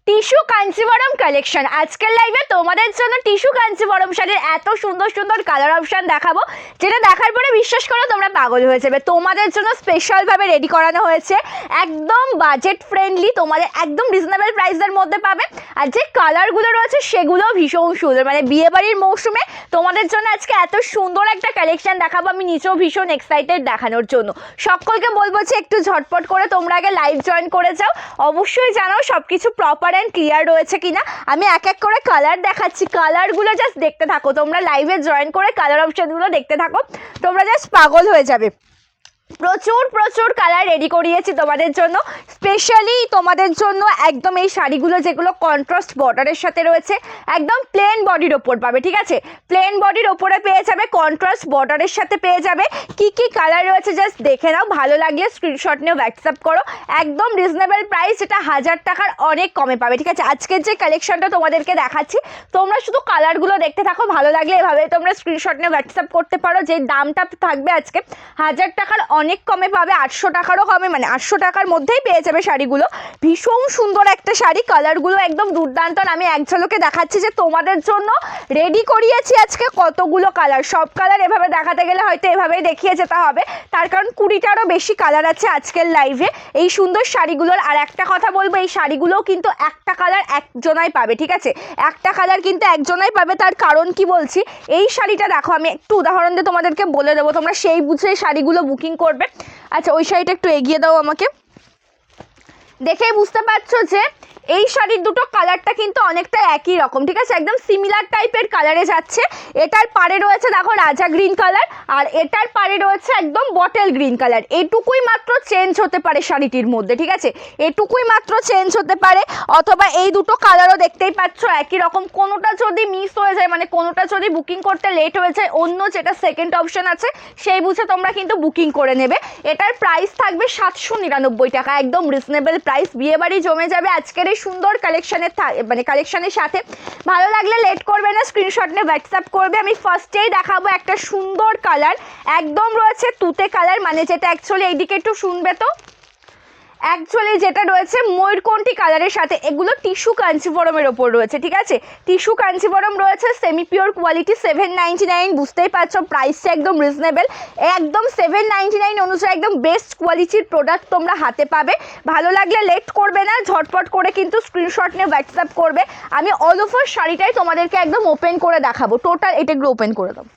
Tissue Kanjivaram collection আজকের লাইভে তোমাদের জন্য টিস্যু কাঞ্চিবরম শাড়ির এত সুন্দর সুন্দর কালার অপশন দেখাবো, যেটা দেখার পরে বিশ্বাস করো তোমরা পাগল হয়ে যাবে। তোমাদের জন্য স্পেশাল ভাবে রেডি করানো হয়েছে, একদম বাজেট ফ্রেন্ডলি, তোমাদের একদম রিজনেবল প্রাইসের মধ্যে পাবে। আর যে কালারগুলো রয়েছে সেগুলো ভীষণ সুন্দর, মানে বিয়ে বাড়ির মৌসুমে তোমাদের জন্য আজকে এত সুন্দর একটা কালেকশন দেখাবো। আমি নিজেও ভীষণ এক্সাইটেড দেখানোর জন্য। সকলকে বলবো যে একটু ঝটপট করে তোমরা আগে লাইভ জয়েন করে যাও। অবশ্যই জানাও সবকিছু প্রপার অ্যান্ড ক্লিয়ার রয়েছে কিনা। আমি এক এক করে কালার দেখাচ্ছি, কালারগুলো জাস্ট দেখতে থাকো। তোমরা লাইভে জয়েন করে কালার অপশনগুলো দেখতে থাকো, তোমরা জাস্ট পাগল হয়ে যাবে। প্রচুর প্রচুর কালার রেডি করিয়েছি তোমাদের জন্য, স্পেশালি তোমাদের জন্য একদম এই শাড়িগুলো যেগুলো কন্ট্রাস্ট বর্ডারের সাথে রয়েছে, একদম প্লেন বডির ওপর পাবে। ঠিক আছে, প্লেন বডির ওপরে পেয়ে যাবে, কন্ট্রাস্ট বর্ডারের সাথে পেয়ে যাবে। কি কি কালার রয়েছে জাস্ট দেখে নাও, ভালো লাগলে স্ক্রিনশট নিয়ে হোয়াটসঅ্যাপ করো। একদম রিজনেবল প্রাইস, এটা 1000 টাকার অনেক কমে পাবে। ঠিক আছে, আজকের যে কালেকশনটা তোমাদেরকে দেখাচ্ছি, তোমরা শুধু কালারগুলো দেখতে থাকো, ভালো লাগলে এভাবে তোমরা স্ক্রিনশট নিয়ে হোয়াটসঅ্যাপ করতে পারো। যে দামটা থাকবে আজকে 1000 টাকার অনেক কমে পাবে, 800 টাকারও কমে, মানে 800 টাকার মধ্যেই পেয়ে যাবে শাড়িগুলো। ভীষণ সুন্দর একটা শাড়ি, কালারগুলো একদম দুর্দান্ত। আমি এক ঝলকে দেখাচ্ছি যে তোমাদের জন্য রেডি করিয়েছি আজকে কতগুলো কালার। সব কালার এভাবে দেখাতে গেলে হয়তো এভাবেই দেখিয়ে যেতে হবে, তার কারণ 20টারও বেশি কালার আছে আজকের লাইভে এই সুন্দর শাড়িগুলোর। আর একটা কথা বলবো, এই শাড়িগুলোও কিন্তু একটা কালার একজনাই পাবে। ঠিক আছে, একটা কালার কিন্তু একজনাই পাবে। তার কারণ কি বলছি, এই শাড়িটা দেখো, আমি একটু উদাহরণ দিয়ে তোমাদেরকে বলে দেবো, তোমরা সেই বুঝে শাড়িগুলো বুকিং করবে। আচ্ছা, ওই শাড়িটা একটু এগিয়ে দাও আমাকে, দেখেই বুঝতে পারছো যে এই শাড়ির দুটো কালারটা কিন্তু অনেকটা একই রকম। ঠিক আছে, একদম সিমিলার টাইপের কালারে যাচ্ছে। এটার পাড়ে রয়েছে দেখো রাজা গ্রিন কালার, আর এটার পাড়ে রয়েছে একদম বটেল গ্রিন কালার। এটুকুই মাত্র চেঞ্জ হতে পারে শাড়িটির মধ্যে। ঠিক আছে, এটুকুই মাত্র চেঞ্জ হতে পারে, অথবা এই দুটো কালারও দেখতেই পাচ্ছ একই রকম। কোনোটা যদি মিস হয়ে যায়, মানে কোনোটা যদি বুকিং করতে লেট হয়ে যায়, অন্য যেটা সেকেন্ড অপশন আছে সেই বুঝে তোমরা কিন্তু বুকিং করে নেবে। এটার প্রাইস থাকবে 799 টাকা, একদম রিজনেবল প্রাইস। বিয়েবাড়ি জমে যাবে আজকের এই সুন্দর কালেকশনের, মানে কালেকশনের সাথে। ভালো লাগলে লেট করবে না, স্ক্রিনশট নিয়ে হোয়াটসঅ্যাপ করবে। আমি ফার্স্টেই দেখাবো একটা সুন্দর কালার, একদম রয়েছে তুতে কালার, মানে যেটা অ্যাকচুয়ালি এইদিকে একটু শুনবে তো, অ্যাকচুয়ালি যেটা রয়েছে ময়ূরকণ্ঠী কালারের সাথে। এগুলো টিস্যু কাঞ্চিবরমের ওপর রয়েছে। ঠিক আছে, টিস্যু কাঞ্চিবরম রয়েছে, সেমি পিওর কোয়ালিটি, 799। বুঝতেই পারছো প্রাইসটা একদম রিজনেবল, একদম 799 অনুযায়ী একদম বেস্ট কোয়ালিটির প্রোডাক্ট তোমরা হাতে পাবে। ভালো লাগলে লেট করবে না, ঝটপট করে কিন্তু স্ক্রিনশট নিয়ে হোয়াটসঅ্যাপ করবে। আমি অল ওভার শাড়িটাই তোমাদেরকে একদম ওপেন করে দেখাবো। টোটাল এটাগুলো ওপেন করে দাও,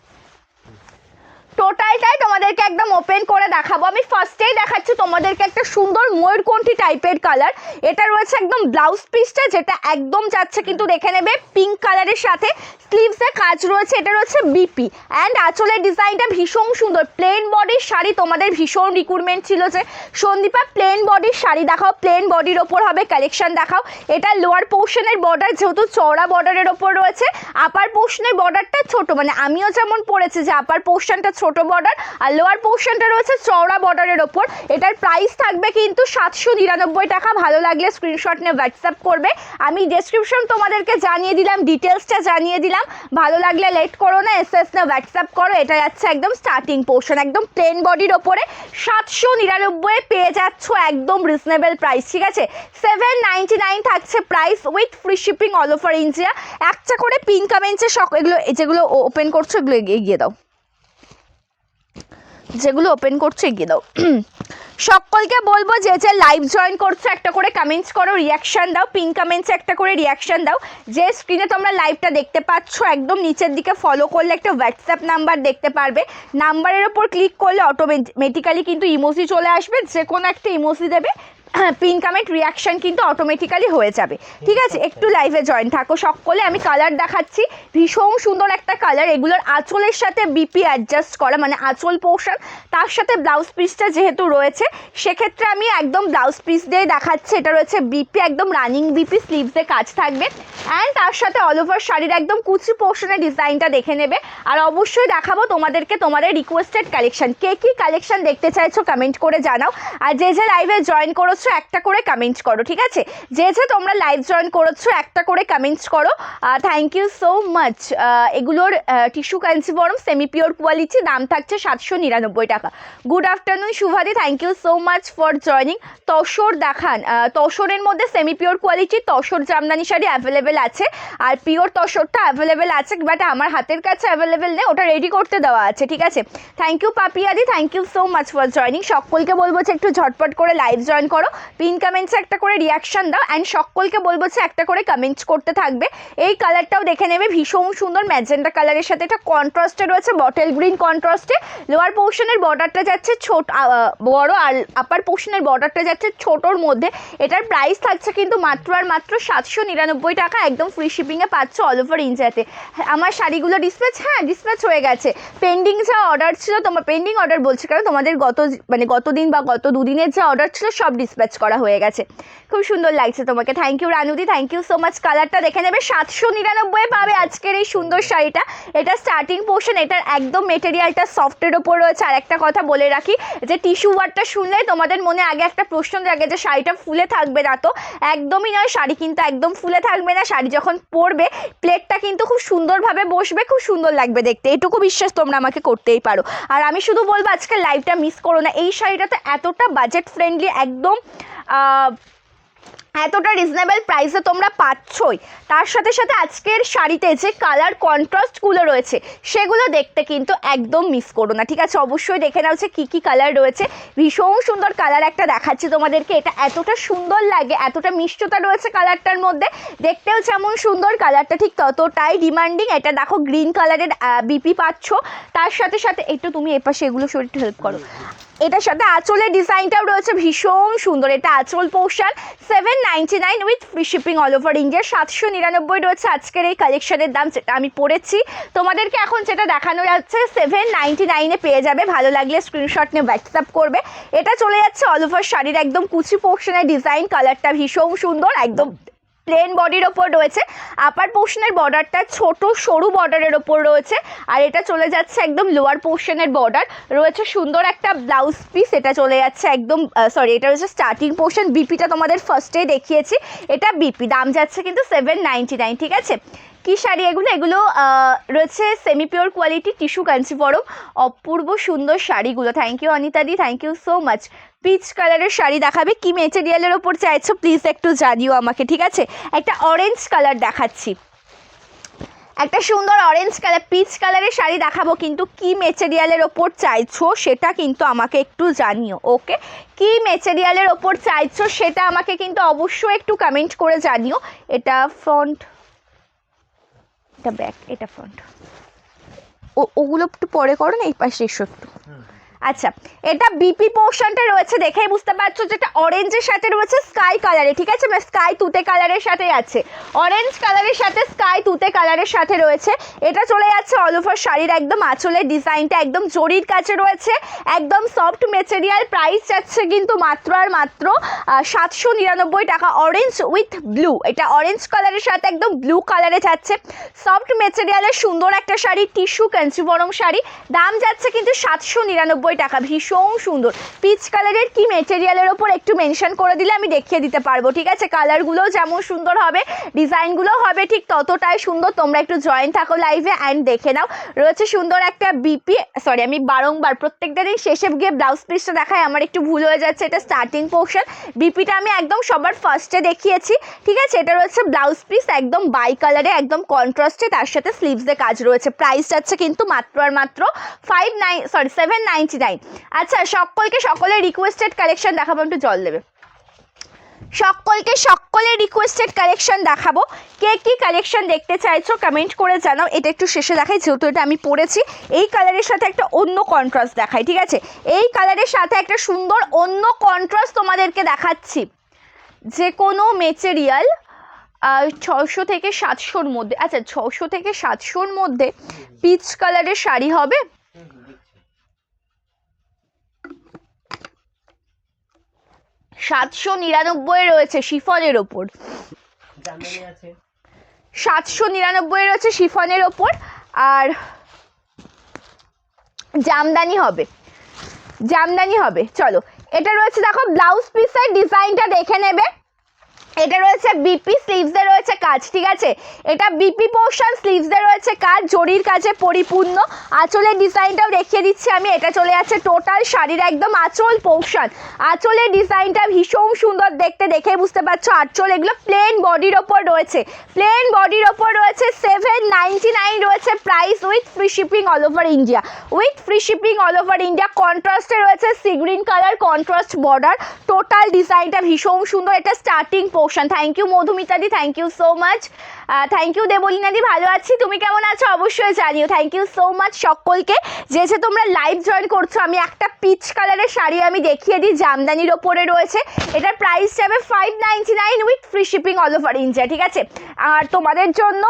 টোটালটাই তোমাদেরকে একদম ওপেন করে দেখাবো। আমি ফার্স্টেই দেখাচ্ছি তোমাদেরকে একটা সুন্দর ময়ূরকণ্ঠী টাইপের কালার। এটা রয়েছে একদম ব্লাউজ পিসটা, যেটা একদম যাচ্ছে কিন্তু দেখে নেবে পিঙ্ক কালারের সাথে। স্লিভসে কাজ রয়েছে, এটা রয়েছে বিপি। অ্যান্ড আঁচলের ডিজাইনটা ভীষণ সুন্দর। প্লেন বডির শাড়ি তোমাদের ভীষণ রিক্রুটমেন্ট ছিল যে সন্দীপা প্লেন বডির শাড়ি দেখাও, প্লেন বডির ওপর হবে কালেকশন দেখাও। এটা লোয়ার পোর্শনের বর্ডার যেহেতু চওড়া বর্ডারের ওপর রয়েছে, আপার পোর্শনের বর্ডারটা ছোট, মানে আমিও যেমন পড়েছি যে আপার পোর্শনটা ছোট বর্ডার আর লোয়ার পোর্শনটা রয়েছে চওড়া বর্ডারের ওপর। এটার প্রাইস থাকবে কিন্তু 799 টাকা। ভালো লাগলে স্ক্রিনশট নিয়ে হোয়াটসঅ্যাপ করবে। আমি ডেসক্রিপশন তোমাদেরকে জানিয়ে দিলাম, ডিটেলসটা জানিয়ে দিলাম। ভালো লাগলে লেট করো না, এসএস নিয়ে হোয়াটসঅ্যাপ করো। এটা যাচ্ছে একদম স্টার্টিং পোর্শন, একদম প্লেন বডির ওপরে 799 পেয়ে যাচ্ছ, একদম রিজনেবল প্রাইস। ঠিক আছে, 799 থাকছে price with free shipping all over India. একটা করে পিন কমেন্টসে এগুলো যেগুলো ওপেন করছো এগুলো এগিয়ে দাও, যেগুলো ওপেন করছো এগিয়ে দাও। সকলকে বলবো যে যে লাইভ জয়েন করছো একটা করে কমেন্টস করো, রিয়াকশান দাও, পিন কমেন্টসে একটা করে রিয়াকশান দাও। যে স্ক্রিনে তোমরা লাইভটা দেখতে পাচ্ছ একদম নিচের দিকে ফলো করলে একটা হোয়াটসঅ্যাপ নাম্বার দেখতে পারবে। নাম্বারের ওপর ক্লিক করলে অটোমেটিক্যালি কিন্তু ইমোজি চলে আসবে, যে কোনো একটা ইমোজি দেবে, পিন কমেন্ট রিয়াকশান কিন্তু অটোমেটিক্যালি হয়ে যাবে। ঠিক আছে, একটু লাইভে জয়েন থাকো সকলে। আমি কালার দেখাচ্ছি, ভীষণ সুন্দর একটা কালার। এগুলোর আঁচলের সাথে বিপি অ্যাডজাস্ট করা, মানে আঁচল পোর্শন তার সাথে ব্লাউজ পিসটা যেহেতু রয়েছে সেক্ষেত্রে আমি একদম ব্লাউজ পিস দিয়ে দেখাচ্ছি। এটা রয়েছে বিপি, একদম রানিং বিপি, স্লিভসে কাজ থাকবে। অ্যান্ড তার সাথে অল ওভার শাড়ির একদম কুচি পোর্শনের ডিজাইনটা দেখে নেবে। আর অবশ্যই দেখাবো তোমাদেরকে তোমাদের রিকোয়েস্টেড কালেকশন। কে কী কালেকশন দেখতে চাইছো কমেন্ট করে জানাও। আর যে যে লাইভে জয়েন করেছো করছো একটা করে কমেন্ট করো, ঠিক আছে? যে তোমরা লাইভ জয়েন করেছো একটা করে কমেন্টস করো। Thank you so much. এগুলোর tissue Kanjeevaram semi pure quality, দাম থাকছে 799 টাকা। গুড আফটারনুন শুভাদি, thank you so much for joining. Tussar দেখান, তসরের মধ্যে semi pure quality tussar Jamdani sari available আছে, আর পিওর তসরটা অ্যাভেলেবেল আছে, বাট আমার হাতের কাছে অ্যাভেলেবেল নেই, ওটা রেডি করতে দেওয়া আছে, ঠিক আছে? থ্যাংক ইউ পাপিয়াদি, thank you so much for joining. সকলকে বলবো যে একটু ঝটপট করে লাইভ জয়েন করো, পিন কমেন্টসে একটা করে রিয়াকশন দাও, অ্যান্ড সকলকে বলবো যে একটা করে কমেন্টস করতে থাকবে। এই কালারটাও দেখে নেবে, ভীষণ সুন্দর ম্যাজেন্টা কালারের সাথে এটা কন্ট্রাস্টে রয়েছে, বটল গ্রিন কন্ট্রাস্টে। লোয়ার পোর্শনের বর্ডারটা যাচ্ছে ছোট বড়, আর আপার পোর্শনের বর্ডারটা যাচ্ছে ছোটোর মধ্যে। এটার প্রাইস থাকছে কিন্তু মাত্র আর মাত্র 799 টাকা, একদম ফ্রি শিপিংয়ে পাচ্ছ অল ওভার ইন্ডিয়াতে। আমার শাড়িগুলো ডিসপ্যাচ, হ্যাঁ ডিসপ্যাচ হয়ে গেছে। পেন্ডিং যা অর্ডার ছিল, তোমার পেন্ডিং অর্ডার বলছি কারণ তোমাদের গত দিন বা গত দুদিনের যা অর্ডার ছিল সব ডিসপ্যাচ করা হয়ে গেছে। খুব সুন্দর লাগছে তোমাকে, থ্যাংক ইউ রানুদি, থ্যাংক ইউ সো মাচ। কালারটা দেখে নেবে, 799 পাবে আজকের এই সুন্দর শাড়িটা। এটা স্টার্টিং পোর্শন, এটার একদম মেটেরিয়ালটা সফটের ওপর রয়েছে। আর একটা কথা বলে রাখি যে টিস্যু ওয়ার্ডটা শুনলে তোমাদের মনে আগে একটা প্রশ্ন জাগে যে শাড়িটা ফুলে থাকবে না, তো একদমই নয়, শাড়ি কিন্তু একদম ফুলে থাকবে না। শাড়ি যখন পরবে প্লেটটা কিন্তু খুব সুন্দরভাবে বসবে, খুব সুন্দর লাগবে দেখতে, এটুকু বিশ্বাস তোমরা আমাকে করতেই পারো। আর আমি শুধু বলবো আজকে লাইভটা মিস করো না। এই শাড়িটা তো এতটা বাজেট ফ্রেন্ডলি, একদম এতটা রিজনেবল প্রাইসে তোমরা পাচ্ছই, তার সাথে সাথে আজকের শাড়িতে যে কালার কন্ট্রাস্টগুলো রয়েছে সেগুলো দেখতে কিন্তু একদম মিস করো না, ঠিক আছে? অবশ্যই দেখে নাও যে কী কী কালার রয়েছে। ভীষণ সুন্দর কালার একটা দেখাচ্ছি তোমাদেরকে, এটা এতটা সুন্দর লাগে, এতটা মিষ্টতা রয়েছে কালারটার মধ্যে, দেখতেও যেমন সুন্দর কালারটা ঠিক ততটাই ডিমান্ডিং। এটা দেখো গ্রিন কালারের বিপি পাচ্ছ, তার সাথে সাথে একটু তুমি এপাশে এগুলো শরীরটা হেল্প করো। এটার সাথে আঁচলের ডিজাইনটাও রয়েছে ভীষণ সুন্দর, এটা আঁচল portion, 799 with free shipping all over India. 799 রয়েছে আজকের এই কালেকশনের দাম, যেটা আমি পড়েছি তোমাদেরকে এখন যেটা দেখানো যাচ্ছে 799-এ পেয়ে যাবে। ভালো লাগলে স্ক্রিনশট নিয়ে হোয়াটসঅ্যাপ করবে। এটা চলে যাচ্ছে অল ওভার শাড়ির একদম কুচি পোর্শনের ডিজাইন, কালারটা ভীষণ সুন্দর, একদম প্লেন বডির ওপর রয়েছে। আপার পোর্শনের বর্ডারটা ছোট সরু বর্ডারের ওপর রয়েছে, আর এটা চলে যাচ্ছে একদম লোয়ার পোর্শনের বর্ডার রয়েছে সুন্দর একটা ব্লাউজ পিস। এটা চলে যাচ্ছে একদম এটা হচ্ছে স্টার্টিং পোর্শন। বিপিটা তোমাদের ফার্স্টেই দেখিয়েছি, এটা বিপি, দাম যাচ্ছে কিন্তু 799, ঠিক আছে? কী শাড়ি এগুলো? এগুলো রয়েছে semi pure quality tissue Kanjeevaram, অপূর্ব সুন্দর শাড়িগুলো। থ্যাংক ইউ অনিতাদি, thank you so much. Peach কালারের শাড়ি দেখাবে, কি মেটেরিয়ালের ওপর চাইছো প্লিজ একটু জানিও আমাকে, ঠিক আছে? একটা অরেঞ্জ কালার দেখাচ্ছি, একটা সুন্দর অরেঞ্জ কালার পিচ কালারের শাড়ি দেখাবো, কিন্তু কি মেটেরিয়ালের ওপর চাইছো সেটা কিন্তু আমাকে একটু জানিও, ওকে? কি মেটেরিয়ালের ওপর চাইছো সেটা আমাকে কিন্তু অবশ্যই একটু কমেন্ট করে জানিও। এটা ফ্রন্ট, এটা ব্যাক, এটা ফ্রন্ট, ওগুলো একটু পরে করো না, এই পাশে এসো একটু। আচ্ছা, এটা বিপি পোর্শনটা রয়েছে, দেখেই বুঝতে পারছো যেটা অরেঞ্জের সাথে রয়েছে স্কাই কালারে, ঠিক আছে? স্কাই তুতে কালারের সাথে আছে, অরেঞ্জ কালারের সাথে স্কাই তুতে কালারের সাথে রয়েছে। এটা চলে যাচ্ছে অল ওভার শাড়ির একদম আঁচলের ডিজাইনটা একদম জরির কাছে রয়েছে, একদম সফট মেটেরিয়াল। প্রাইস যাচ্ছে কিন্তু মাত্র আর মাত্র 799 টাকা। অরেঞ্জ উইথ ব্লু, এটা অরেঞ্জ কালারের সাথে একদম ব্লু কালারে যাচ্ছে, সফট মেটেরিয়ালের সুন্দর একটা শাড়ি, টিস্যু কাঞ্চিবরম শাড়ি, দাম যাচ্ছে কিন্তু 799 টাকা। ভীষণ সুন্দর পিচ কালারের, কি মেটেরিয়ালের ওপর একটু মেনশন করে দিলে আমি দেখিয়ে দিতে পারবো, ঠিক আছে? কালারগুলোও যেমন সুন্দর হবে ডিজাইনগুলোও হবে ঠিক ততটাই সুন্দর। তোমরা একটু জয়েন থাকো লাইভে অ্যান্ড দেখে নাও। রয়েছে সুন্দর একটা বিপি, আমি বারংবার প্রত্যেকটা দিন শেষে গিয়ে ব্লাউজ পিসটা দেখায়, আমার একটু ভুল হয়ে যাচ্ছে। এটা স্টার্টিং পোর্শন, বিপিটা আমি একদম সবার ফার্স্টে দেখিয়েছি, ঠিক আছে? এটা রয়েছে ব্লাউজ পিস একদম বাই কালারে, একদম কন্ট্রাস্টে, তার সাথে স্লিভসে কাজ রয়েছে। প্রাইস যাচ্ছে কিন্তু মাত্র আর মাত্র 799। আচ্ছা, সকলের রিকোয়েস্টেড কালেকশন দেখাবো, একটু জল দেবে। সকলের রিকোয়েস্টেড কালেকশন দেখাবো, কে কি কালেকশন দেখতে চাইছো কমেন্ট করে জানাও। এটা একটু শেষে দেখাই, যেহেতু এটা আমি পরেছি। এই কালারের সাথে একটা অন্য কন্ট্রাস্ট দেখাই, ঠিক আছে? এই কালারের সাথে একটা সুন্দর অন্য কন্ট্রাস্ট তোমাদেরকে দেখাচ্ছি। যে কোনো মেটেরিয়াল 600 থেকে 700-র মধ্যে, আচ্ছা 600 থেকে 700-র মধ্যে পিচ কালারের শাড়ি হবে। 799 রয়েছে শিফনের ওপর, 799 রয়েছে শিফনের ওপর, আর জামদানি হবে, চলো এটা রয়েছে দেখো ব্লাউজ পিসের ডিজাইনটা দেখে নেবে। এটা রয়েছে বিপি, স্লিভসে রয়েছে কাজ, ঠিক আছে। এটা বিপি পোর্শন, স্লিভসে রয়েছে কাজ, জরির কাজে পরিপূর্ণ। আঁচলের ডিজাইনটাও দেখিয়ে দিচ্ছি আমি। এটা চলে যাচ্ছে টোটাল শাড়ির একদম আঁচল পোর্শন। আঁচলের ডিজাইনটা ভীষণ সুন্দর দেখতে, দেখে বুঝতে পারছো। আঁচল এগুলো প্লেন বডির ওপর রয়েছে, প্লেন বডির ওপর রয়েছে। 799 রয়েছে price, with free shipping all over India, with free shipping all over India. কন্ট্রাস্টে রয়েছে sea green colour, contrast border. Total ডিজাইনটা ভীষণ সুন্দর। এটা স্টার্টিং পোর্শন। থ্যাংক ইউ মধুমিতাদি, thank you so much. Thank you দেবলীনাদি, ভালো আছি, তুমি কেমন আছো অবশ্যই জানিও। থ্যাংক ইউ সো মাচ সকলকে যে তোমরা লাইভ জয়েন করছো। আমি একটা পিচ কালারের শাড়ি আমি দেখিয়ে দিই, জামদানির ওপরে রয়েছে। এটার প্রাইস যাবে 599 with free shipping all over India, ঠিক আছে। আর তোমাদের জন্য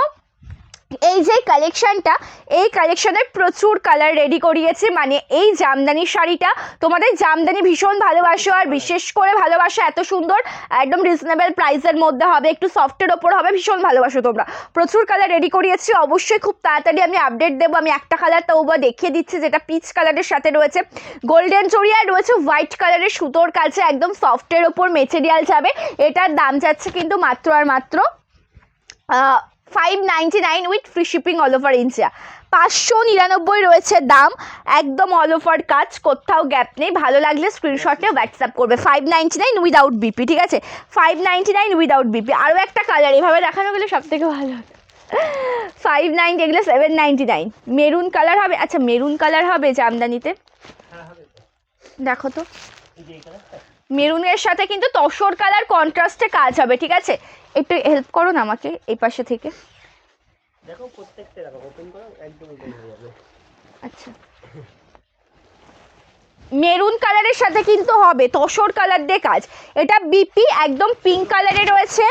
এই যে কালেকশনটা, এই কালেকশনের প্রচুর কালার রেডি করিয়েছে। মানে এই জামদানি শাড়িটা তোমাদের জামদানি ভীষণ ভালোবাসো, আর বিশেষ করে ভালোবাসো এত সুন্দর একদম রিজনেবল প্রাইসের মধ্যে হবে, একটু সফটের ওপর হবে, ভীষণ ভালোবাসো তোমরা। প্রচুর কালার রেডি করিয়েছি, অবশ্যই খুব তাড়াতাড়ি আমি আপডেট দেবো। আমি একটা কালার তো দেখিয়ে দিচ্ছি, যেটা পিচ কালারের সাথে রয়েছে গোল্ডেন জরি, আর রয়েছে হোয়াইট কালারের সুতোর কাছে, একদম সফটের ওপর মেটেরিয়াল যাবে। এটার দাম যাচ্ছে কিন্তু মাত্র আর মাত্র 599 with free shipping all over India. 599 রয়েছে দাম, একদম অল ওভার কাজ, কোথাও গ্যাপ নেই। ভালো লাগলে স্ক্রিনশটে হোয়াটসঅ্যাপ করবে। 599 উইদাউট বিপি, ঠিক আছে, 599 উইদাউট বিপি। আরও একটা কালার এভাবে দেখানো গেলে সব থেকে ভালো হতো। 590, এগুলো 799। মেরুন কালার হবে, আচ্ছা মেরুন কালার হবে জামদানিতে, দেখো তো। মেরুনের সাথে কিন্তু তসর কালার কন্ট্রাস্টে কাজ হবে, ঠিক আছে। একটু হেল্প করো না আমাকে এই পাশে থেকে, দেখো প্রত্যেকটা দেখো ওপেন করো, একদম ওপেন হয়ে যাবে। আচ্ছা, মেরুন কালারের সাথে কিন্তু হবে তসর কালার দিয়ে কাজ। এটা বিপি একদম পিঙ্ক কালারে রয়েছে।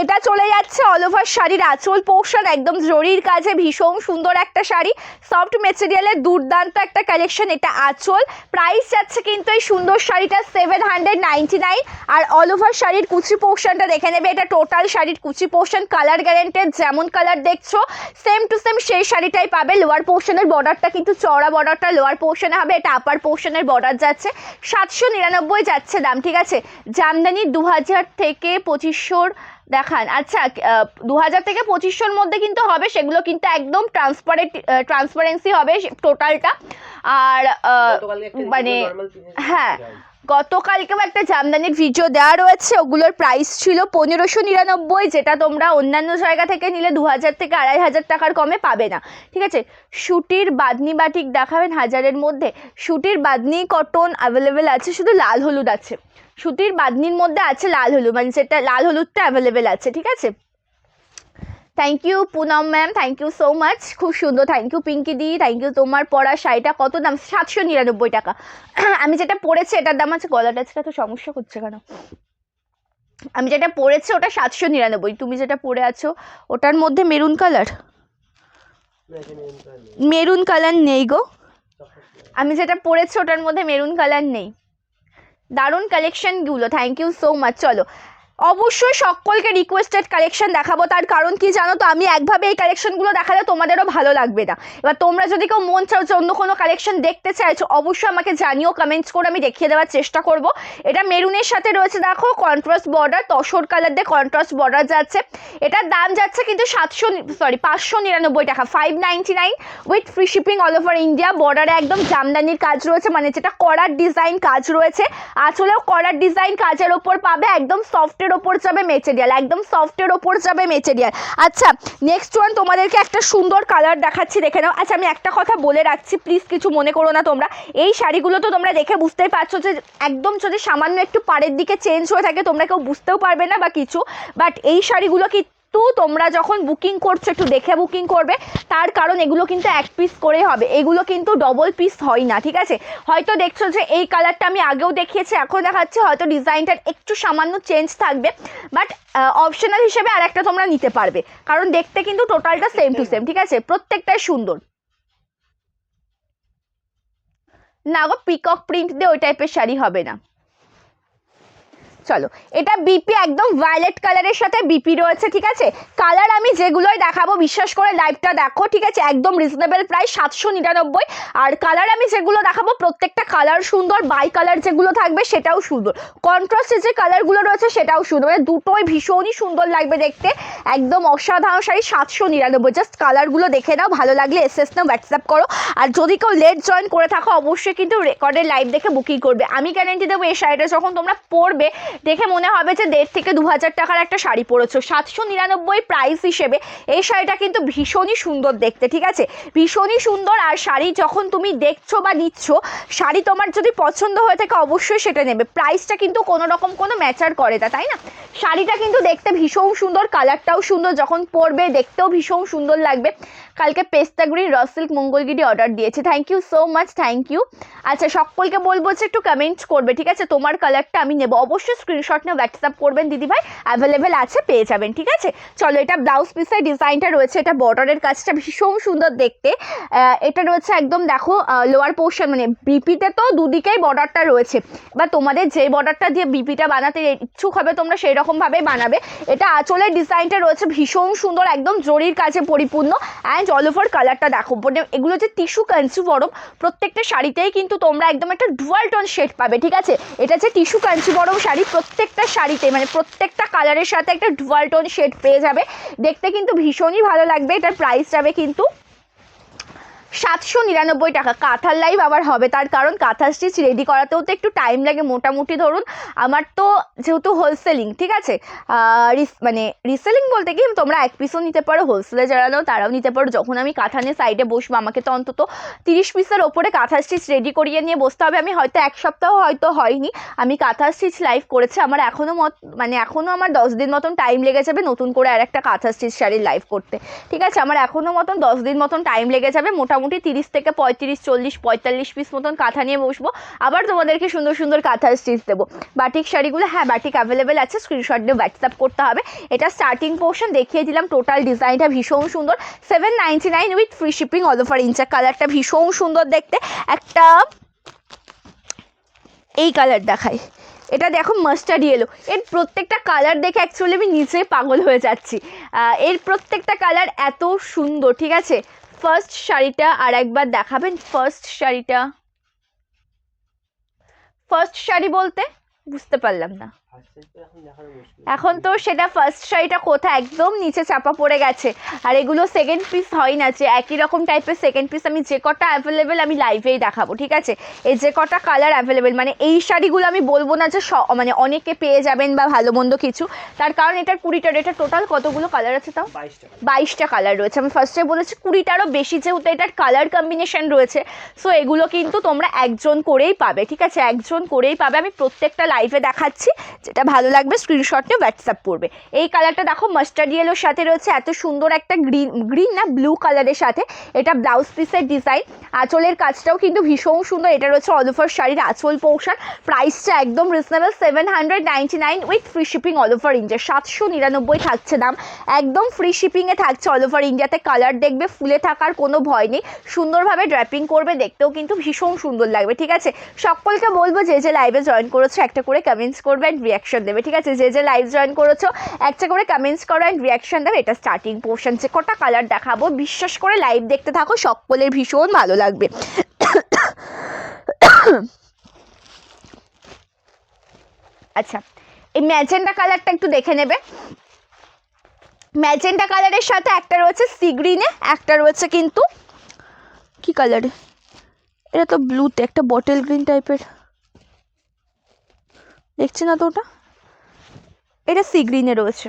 এটা চলে যাচ্ছে অল ওভার শাড়ির আঁচল পোর্শন, একদম জরির কাজে ভীষণ সুন্দর একটা শাড়ি, সফট মেটেরিয়ালের দুর্দান্ত একটা কালেকশন। এটা আঁচল, প্রাইস যাচ্ছে কিন্তু এই সুন্দর শাড়িটা 799। আর অল ওভার শাড়ির কুচি পোর্শনটা দেখে নেবে। এটা টোটাল শাড়ির কুচি পোর্শন, কালার গ্যারেন্টেড, যেমন কালার দেখছো সেম টু সেম সেই শাড়িটাই পাবে। লোয়ার পোর্শনের বর্ডারটা কিন্তু চওড়া বর্ডারটা লোয়ার পোর্শনে হবে। এটা আপার পোর্শনের বর্ডার যাচ্ছে 799 যাচ্ছে দাম, ঠিক আছে। জামদানি 2000 থেকে 2500 দেখান, আচ্ছা 2000 থেকে 2500-র মধ্যে কিন্তু হবে, সেগুলো কিন্তু একদম ট্রান্সপারেন্সি হবে টোটালটা। আর মানে হ্যাঁ, গতকালকেও একটা জামদানির ভিডিও দেওয়া রয়েছে, ওগুলোর প্রাইস ছিল 1599, যেটা তোমরা অন্যান্য জায়গা থেকে নিলে 2000 থেকে 2500 টাকার কমে পাবে না, ঠিক আছে। সুতির বাদনি বাটিক দেখাবেন 1000-এর মধ্যে। সুতির বাদনি কটন অ্যাভেলেবেল আছে, শুধু লাল হলুদ আছে। সুতির বাদনির মধ্যে আছে লাল হলুদ, মানে সেটা লাল হলুদটা অ্যাভেলেবেল আছে, ঠিক আছে। Thank you Poonam ma'am, thank you so much, খুব সুন্দর। থ্যাংক ইউ পিঙ্কি দি, থ্যাংক ইউ। তোমার পরা শাড়িটা কত দাম? 799 টাকা। আমি যেটা পরেছি এটার দাম আছে, গলাটা আজকে তো সমস্যা হচ্ছে কেন? আমি যেটা পরেছি ওটা 799। তুমি যেটা পরে আছো ওটার মধ্যে মেরুন কালার, মেরুন কালার নেই গো। আমি যেটা পরেছি ওটার মধ্যে মেরুন কালার নেই। দারুণ কালেকশনগুলো, থ্যাংক ইউ সো মাচ। চলো অবশ্যই সকলকে রিকোয়েস্টেড কালেকশন দেখাবো, তার কারণ কি জানো তো, আমি একভাবে এই কালেকশনগুলো দেখালে তোমাদেরও ভালো লাগবে না। এবার তোমরা যদি কেউ মন চাও যে অন্য কোনো কালেকশন দেখতে চাইছো, অবশ্যই আমাকে জানিও, কমেন্টস করে আমি দেখিয়ে দেওয়ার চেষ্টা করব। এটা মেরুনের সাথে রয়েছে দেখো কন্ট্রাস্ট বর্ডার, তসর কালার দিয়ে কন্ট্রাস্ট বর্ডার যাচ্ছে। এটার দাম যাচ্ছে কিন্তু 599 টাকা, 599 with free shipping all over India. বর্ডারে একদম জামদানির কাজ রয়েছে, মানে যেটা করার ডিজাইন কাজ রয়েছে। আঁচলেও করার ডিজাইন কাজের ওপর পাবে, একদম সফটের ওপর যাবে মেটেরিয়াল, একদম সফটের ওপর যাবে মেটেরিয়াল। আচ্ছা নেক্সট ওয়ান তোমাদেরকে একটা সুন্দর কালার দেখাচ্ছি, দেখে নাও। আচ্ছা আমি একটা কথা বলে রাখছি, প্লিজ কিছু মনে করো না তোমরা। এই শাড়িগুলো তো তোমরা দেখে বুঝতেই পারছো যে একদম যদি সামান্য একটু পাড়ের দিকে চেঞ্জ হয়ে থাকে তোমরা কেউ বুঝতেও পারবে না বা কিছু, বাট এই শাড়িগুলো কি তোমরা যখন বুকিং করছো একটু দেখে বুকিং করবে, তার কারণ এগুলো কিন্তু এক পিস করেই হবে, এগুলো কিন্তু ডবল পিস হয় না, ঠিক আছে। হয়তো দেখছো যে এই কালারটা আমি আগেও দেখিয়েছি, এখন দেখাচ্ছি, হয়তো ডিজাইনটার একটু সামান্য চেঞ্জ থাকবে, বাট অপশনাল হিসেবে আর একটা তোমরা নিতে পারবে, কারণ দেখতে কিন্তু টোটালটা সেম টু সেম, ঠিক আছে, প্রত্যেকটাই সুন্দর। না গো, পিকক প্রিন্ট দিয়ে ওই টাইপের শাড়ি হবে না। চলো, এটা বিপি একদম ভায়োলেট কালারের সাথে বিপি রয়েছে, ঠিক আছে। কালার আমি যেগুলোই দেখাবো বিশ্বাস করে লাইভটা দেখো, ঠিক আছে, একদম রিজনেবল প্রাইস 799। আর কালার আমি যেগুলো দেখাবো প্রত্যেকটা কালার সুন্দর, বাই কালার যেগুলো থাকবে সেটাও সুন্দর, কন্ট্রাস্টে যে কালারগুলো রয়েছে সেটাও সুন্দর, মানে দুটোই ভীষণই সুন্দর লাগবে দেখতে, একদম অসাধারণ শাড়ি 799। জাস্ট কালারগুলো দেখে নাও, ভালো লাগলে এসএস নাও, হোয়াটসঅ্যাপ করো। আর যদি কেউ লেট জয়েন করে থাকো অবশ্যই কিন্তু রেকর্ডের লাইভ দেখে বুকিং করবে। আমি গ্যারেন্টি দেবো এই শাড়িটা যখন তোমরা পরবে দেখে মনে হবে যে 1,500 থেকে 2,000 টাকার একটা শাড়ি পরেছো। 799 প্রাইস হিসেবে এই শাড়িটা কিন্তু ভীষণই সুন্দর দেখতে, ঠিক আছে, ভীষণই সুন্দর। আর শাড়ি যখন তুমি দেখছো বা নিচ্ছ, শাড়ি তোমার যদি পছন্দ হয়ে থাকে অবশ্যই সেটা নেবে। প্রাইসটা কিন্তু কোনো রকম কোনো ম্যাচার করে না, তাই না। শাড়িটা কিন্তু দেখতে ভীষণ সুন্দর, কালারটাও সুন্দর, যখন পরবে দেখতেও ভীষণ সুন্দর লাগবে। কালকে পেস্তা green raw silk Mangalagiri order দিয়েছে, thank you so much, thank you. আচ্ছা, সকলকে বলবো যে একটু কমেন্ট করবে, ঠিক আছে, তোমার কালারটা আমি নেবো। অবশ্যই স্ক্রিনশট নিয়ে হোয়াটসঅ্যাপ করবেন দিদিভাই, অ্যাভেলেবেল আছে, পেয়ে যাবেন, ঠিক আছে। চলো, এটা ব্লাউজ পিসের ডিজাইনটা রয়েছে, এটা বর্ডারের কাজটা ভীষণ সুন্দর দেখতে। এটা রয়েছে একদম দেখো লোয়ার পোর্শন, মানে বিপিতে তো দুদিকেই বর্ডারটা রয়েছে, বা তোমাদের যে বর্ডারটা দিয়ে বিপিটা বানাতে ইচ্ছুক হবে তোমরা সেই রকমভাবে বানাবে। এটা আঁচলের ডিজাইনটা রয়েছে ভীষণ সুন্দর, একদম জরির কাজে পরিপূর্ণ। অ্যান্ড অল ওভার কালারটা দেখো, এগুলো যে টিস্যু কাঞ্চিবরম, প্রত্যেকটা শাড়িতেই কিন্তু তোমরা একদম একটা ডুয়াল টোন শেড পাবে, ঠিক আছে। এটা যে টিস্যু কাঞ্চিবরম শাড়ি, প্রত্যেকটা শাড়িতে মানে প্রত্যেকটা কালারের সাথে একটা ডুয়াল টোন শেড পেয়ে যাবে, দেখতে কিন্তু ভীষণই ভালো লাগবে। এটার প্রাইস যাবে কিন্তু 799 টাকা। কাঁথার লাইভ আবার হবে, তার কারণ কাঁথা স্টিচ রেডি করাতেও তো একটু টাইম লাগে। মোটামুটি ধরুন আমার তো যেহেতু হোলসেলিং, ঠিক আছে, মানে রিসেলিং বলতে কি তোমরা এক পিসও নিতে পারো, হোলসেলে যারা নাও তারাও নিতে পারো। যখন আমি কাঁথা নিয়ে সাইডে বসবো আমাকে তো অন্তত 30 পিসের ওপরে কাঁথা স্টিচ রেডি করিয়ে নিয়ে বসতে হবে। আমি হয়তো এক সপ্তাহ হয়তো হয়নি আমি কাঁথা স্টিচ লাইভ করেছি, আমার এখনও এখনও আমার 10 দিন মতন টাইম লেগে যাবে নতুন করে আর একটা কাঁথা স্টিচ শাড়ির লাইভ করতে, ঠিক আছে। আমার এখনও মতন 10 দিন মতন টাইম লেগে যাবে, মোটামুটি 30 থেকে 35, 40, 45 পিস মতন কাঁথা নিয়ে বসবো, আবার তোমাদেরকে সুন্দর সুন্দর কাঁথা স্টিচ দেবো। বাটিক শাড়িগুলো, হ্যাঁ বাটিক অ্যাভেলেবেল আছে, স্ক্রিনশট দিয়ে হোয়াটসঅ্যাপ করতে হবে। এটা স্টার্টিং পোর্শন দেখিয়ে দিলাম, টোটাল ডিজাইনটা ভীষণ সুন্দর, 799 with free shipping all over India. কালারটা ভীষণ সুন্দর দেখতে, একটা এই কালার দেখাই, এটা দেখো মাস্টার্ড ইয়েলো। এর প্রত্যেকটা কালার দেখে অ্যাকচুয়ালি আমি নিজে পাগল হয়ে যাচ্ছি, এর প্রত্যেকটা কালার এত সুন্দর, ঠিক আছে। ফার্স্ট শাড়িটা আর একবার দেখাবেন, ফার্স্ট শাড়ি বলতে বুঝতে পারলাম না এখন তো সেটা ফার্স্ট শাড়িটা কোথায়, একদম নিচে চাপা পড়ে গেছে। আর এগুলো সেকেন্ড পিস হয় না, যে একই রকম টাইপের সেকেন্ড পিস আমি যে কটা অ্যাভেলেবেল আমি লাইভেই দেখাবো, ঠিক আছে। এই যে কটা কালার অ্যাভেলেবেল, মানে এই শাড়িগুলো আমি বলবো না যে মানে অনেকে পেয়ে যাবেন বা ভালো মন্দ কিছু, তার কারণ এটার 20টার, এটা টোটাল কতগুলো কালার আছে তাও 22টা কালার রয়েছে। আমি ফার্স্টে বলেছি 20টারও বেশি, যেহেতু এটার কালার কম্বিনেশন রয়েছে, সো এগুলো কিন্তু তোমরা একজন করেই পাবে, ঠিক আছে, একজন করেই পাবে। আমি প্রত্যেকটা লাইভে দেখাচ্ছি, যেটা ভালো লাগবে স্ক্রিনশট নিয়ে হোয়াটসঅ্যাপ করবে। এই কালারটা দেখো মাস্টার্ড ইয়েলোর সাথে রয়েছে, এত সুন্দর একটা গ্রিন না ব্লু কালারের সাথে। এটা ব্লাউজ পিসের ডিজাইন, আঁচলের কাজটাও কিন্তু ভীষণ সুন্দর। এটা রয়েছে অল ওভার শাড়ির আঁচল পোর্শন, প্রাইসটা একদম reasonable, 799 with free shipping all over India. 799 থাকছে দাম, একদম ফ্রি শিপিংয়ে থাকছে অল ওভার ইন্ডিয়াতে। কালার দেখবে ফুলে থাকার কোনো ভয় নেই, সুন্দরভাবে ড্র্যাপিং করবে, দেখতেও কিন্তু ভীষণ সুন্দর লাগবে, ঠিক আছে। সকলকে বলবো যে যে লাইভে জয়েন করেছো একটা করে কমেন্টস করবে অ্যান্ড রিয়াকশন দেবে, ঠিক আছে। যে যে লাইভ জয়েন করেছো একটা করে কমেন্টস করো অ্যান্ড রিয়াকশন দেবে। এটা স্টার্টিং পোর্শন, যে কটা কালার দেখাবো বিশ্বাস করে লাইভ দেখতে থাকো, সকলের ভীষণ ভালো লাগবে। আচ্ছা, এই ম্যাজেন্টা কালারটা একটু দেখে নেবে। ম্যাজেন্টা কালারের সাথে একটা রয়েছে সি গ্রিনে, একটা রয়েছে কিন্তু কি কালারে, এটা তো ব্লুতে, একটা বটল গ্রিন টাইপের দেখছি না তো, ওটা এটা সি গ্রিনে রয়েছে,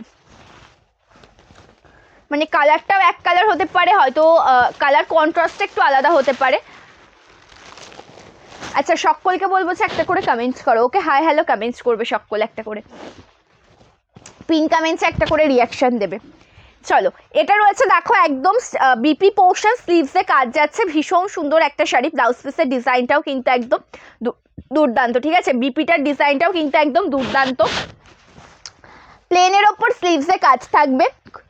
মানে কালারটাও এক কালার হতে পারে, হয়তো কালার কন্ট্রাস্ট একটু আলাদা হতে পারে। আচ্ছা, সকলকে বলবো যে একটা করে কমেন্টস করো, ওকে, হাই হ্যালো কমেন্টস করবে সকলে, একটা করে পিন কমেন্টসে একটা করে রিয়াকশন দেবে। চলো, এটা রয়েছে দেখো একদম বিপি পোর্শন, স্লিভসে কাজ যাচ্ছে, ভীষণ সুন্দর একটা শাড়ি। ব্লাউজ পিসের ডিজাইনটাও কিন্তু একদম দুর্দান্ত, ঠিক আছে। বিপিটার ডিজাইনটাও কিন্তু একদম দুর্দান্ত, প্লেনের ওপর স্লিভসে কাজ থাকবে,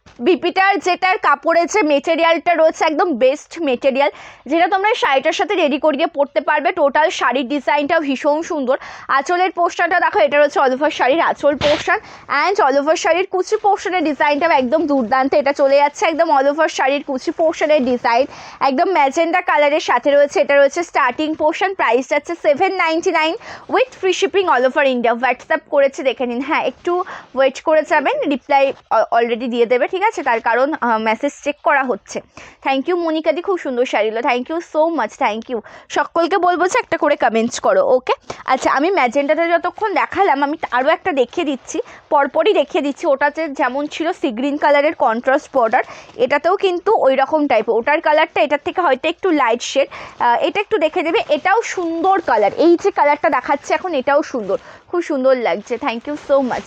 বিপিটার যেটার কাপড়ের যে মেটেরিয়ালটা রয়েছে একদম বেস্ট মেটেরিয়াল, যেটা তোমরা শাড়িটার সাথে রেডি করিয়ে পরতে পারবে। টোটাল শাড়ির ডিজাইনটাও ভীষণ সুন্দর। আঁচলের পোর্শনটা দেখো, এটা রয়েছে অল ওভার শাড়ির আঁচল পোর্শন অ্যান্ড অল ওভার শাড়ির কুচি পোর্শনের ডিজাইনটাও একদম দুর্দান্ত। এটা চলে যাচ্ছে একদম অল ওভার শাড়ির কুচি পোর্শনের ডিজাইন, একদম ম্যাজেন্ডা কালারের সাথে রয়েছে। এটা রয়েছে স্টার্টিং পোর্শন, প্রাইস যাচ্ছে 799 with free shipping all over India. WhatsApp করেছে দেখে নিন, হ্যাঁ একটু ওয়েট করে যাবেন, রিপ্লাই অলরেডি দিয়ে দেবে, ঠিক আছে, তার কারণ মেসেজ চেক করা হচ্ছে। থ্যাংক ইউ মনিকাদি, খুব সুন্দর শাড়িগুলো, thank you so much, thank you. সকলকে বলবো যে একটা করে কমেন্টস করো, ওকে। আচ্ছা, আমি ম্যাজেন্টাটা যতক্ষণ দেখালাম, আমি আরও একটা দেখিয়ে দিচ্ছি, পরপরই দেখিয়ে দিচ্ছি। ওটাতে যেমন ছিল সি গ্রিন কালারের কন্ট্রাস্ট বর্ডার, এটাতেও কিন্তু ওই রকম টাইপের। ওটার কালারটা এটার থেকে হয়তো একটু লাইট শেড, এটা একটু দেখে দেবে। এটাও সুন্দর কালার, এই যে কালারটা দেখাচ্ছে এখন, এটাও সুন্দর, খুব সুন্দর লাগছে, থ্যাংক ইউ সো মাচ।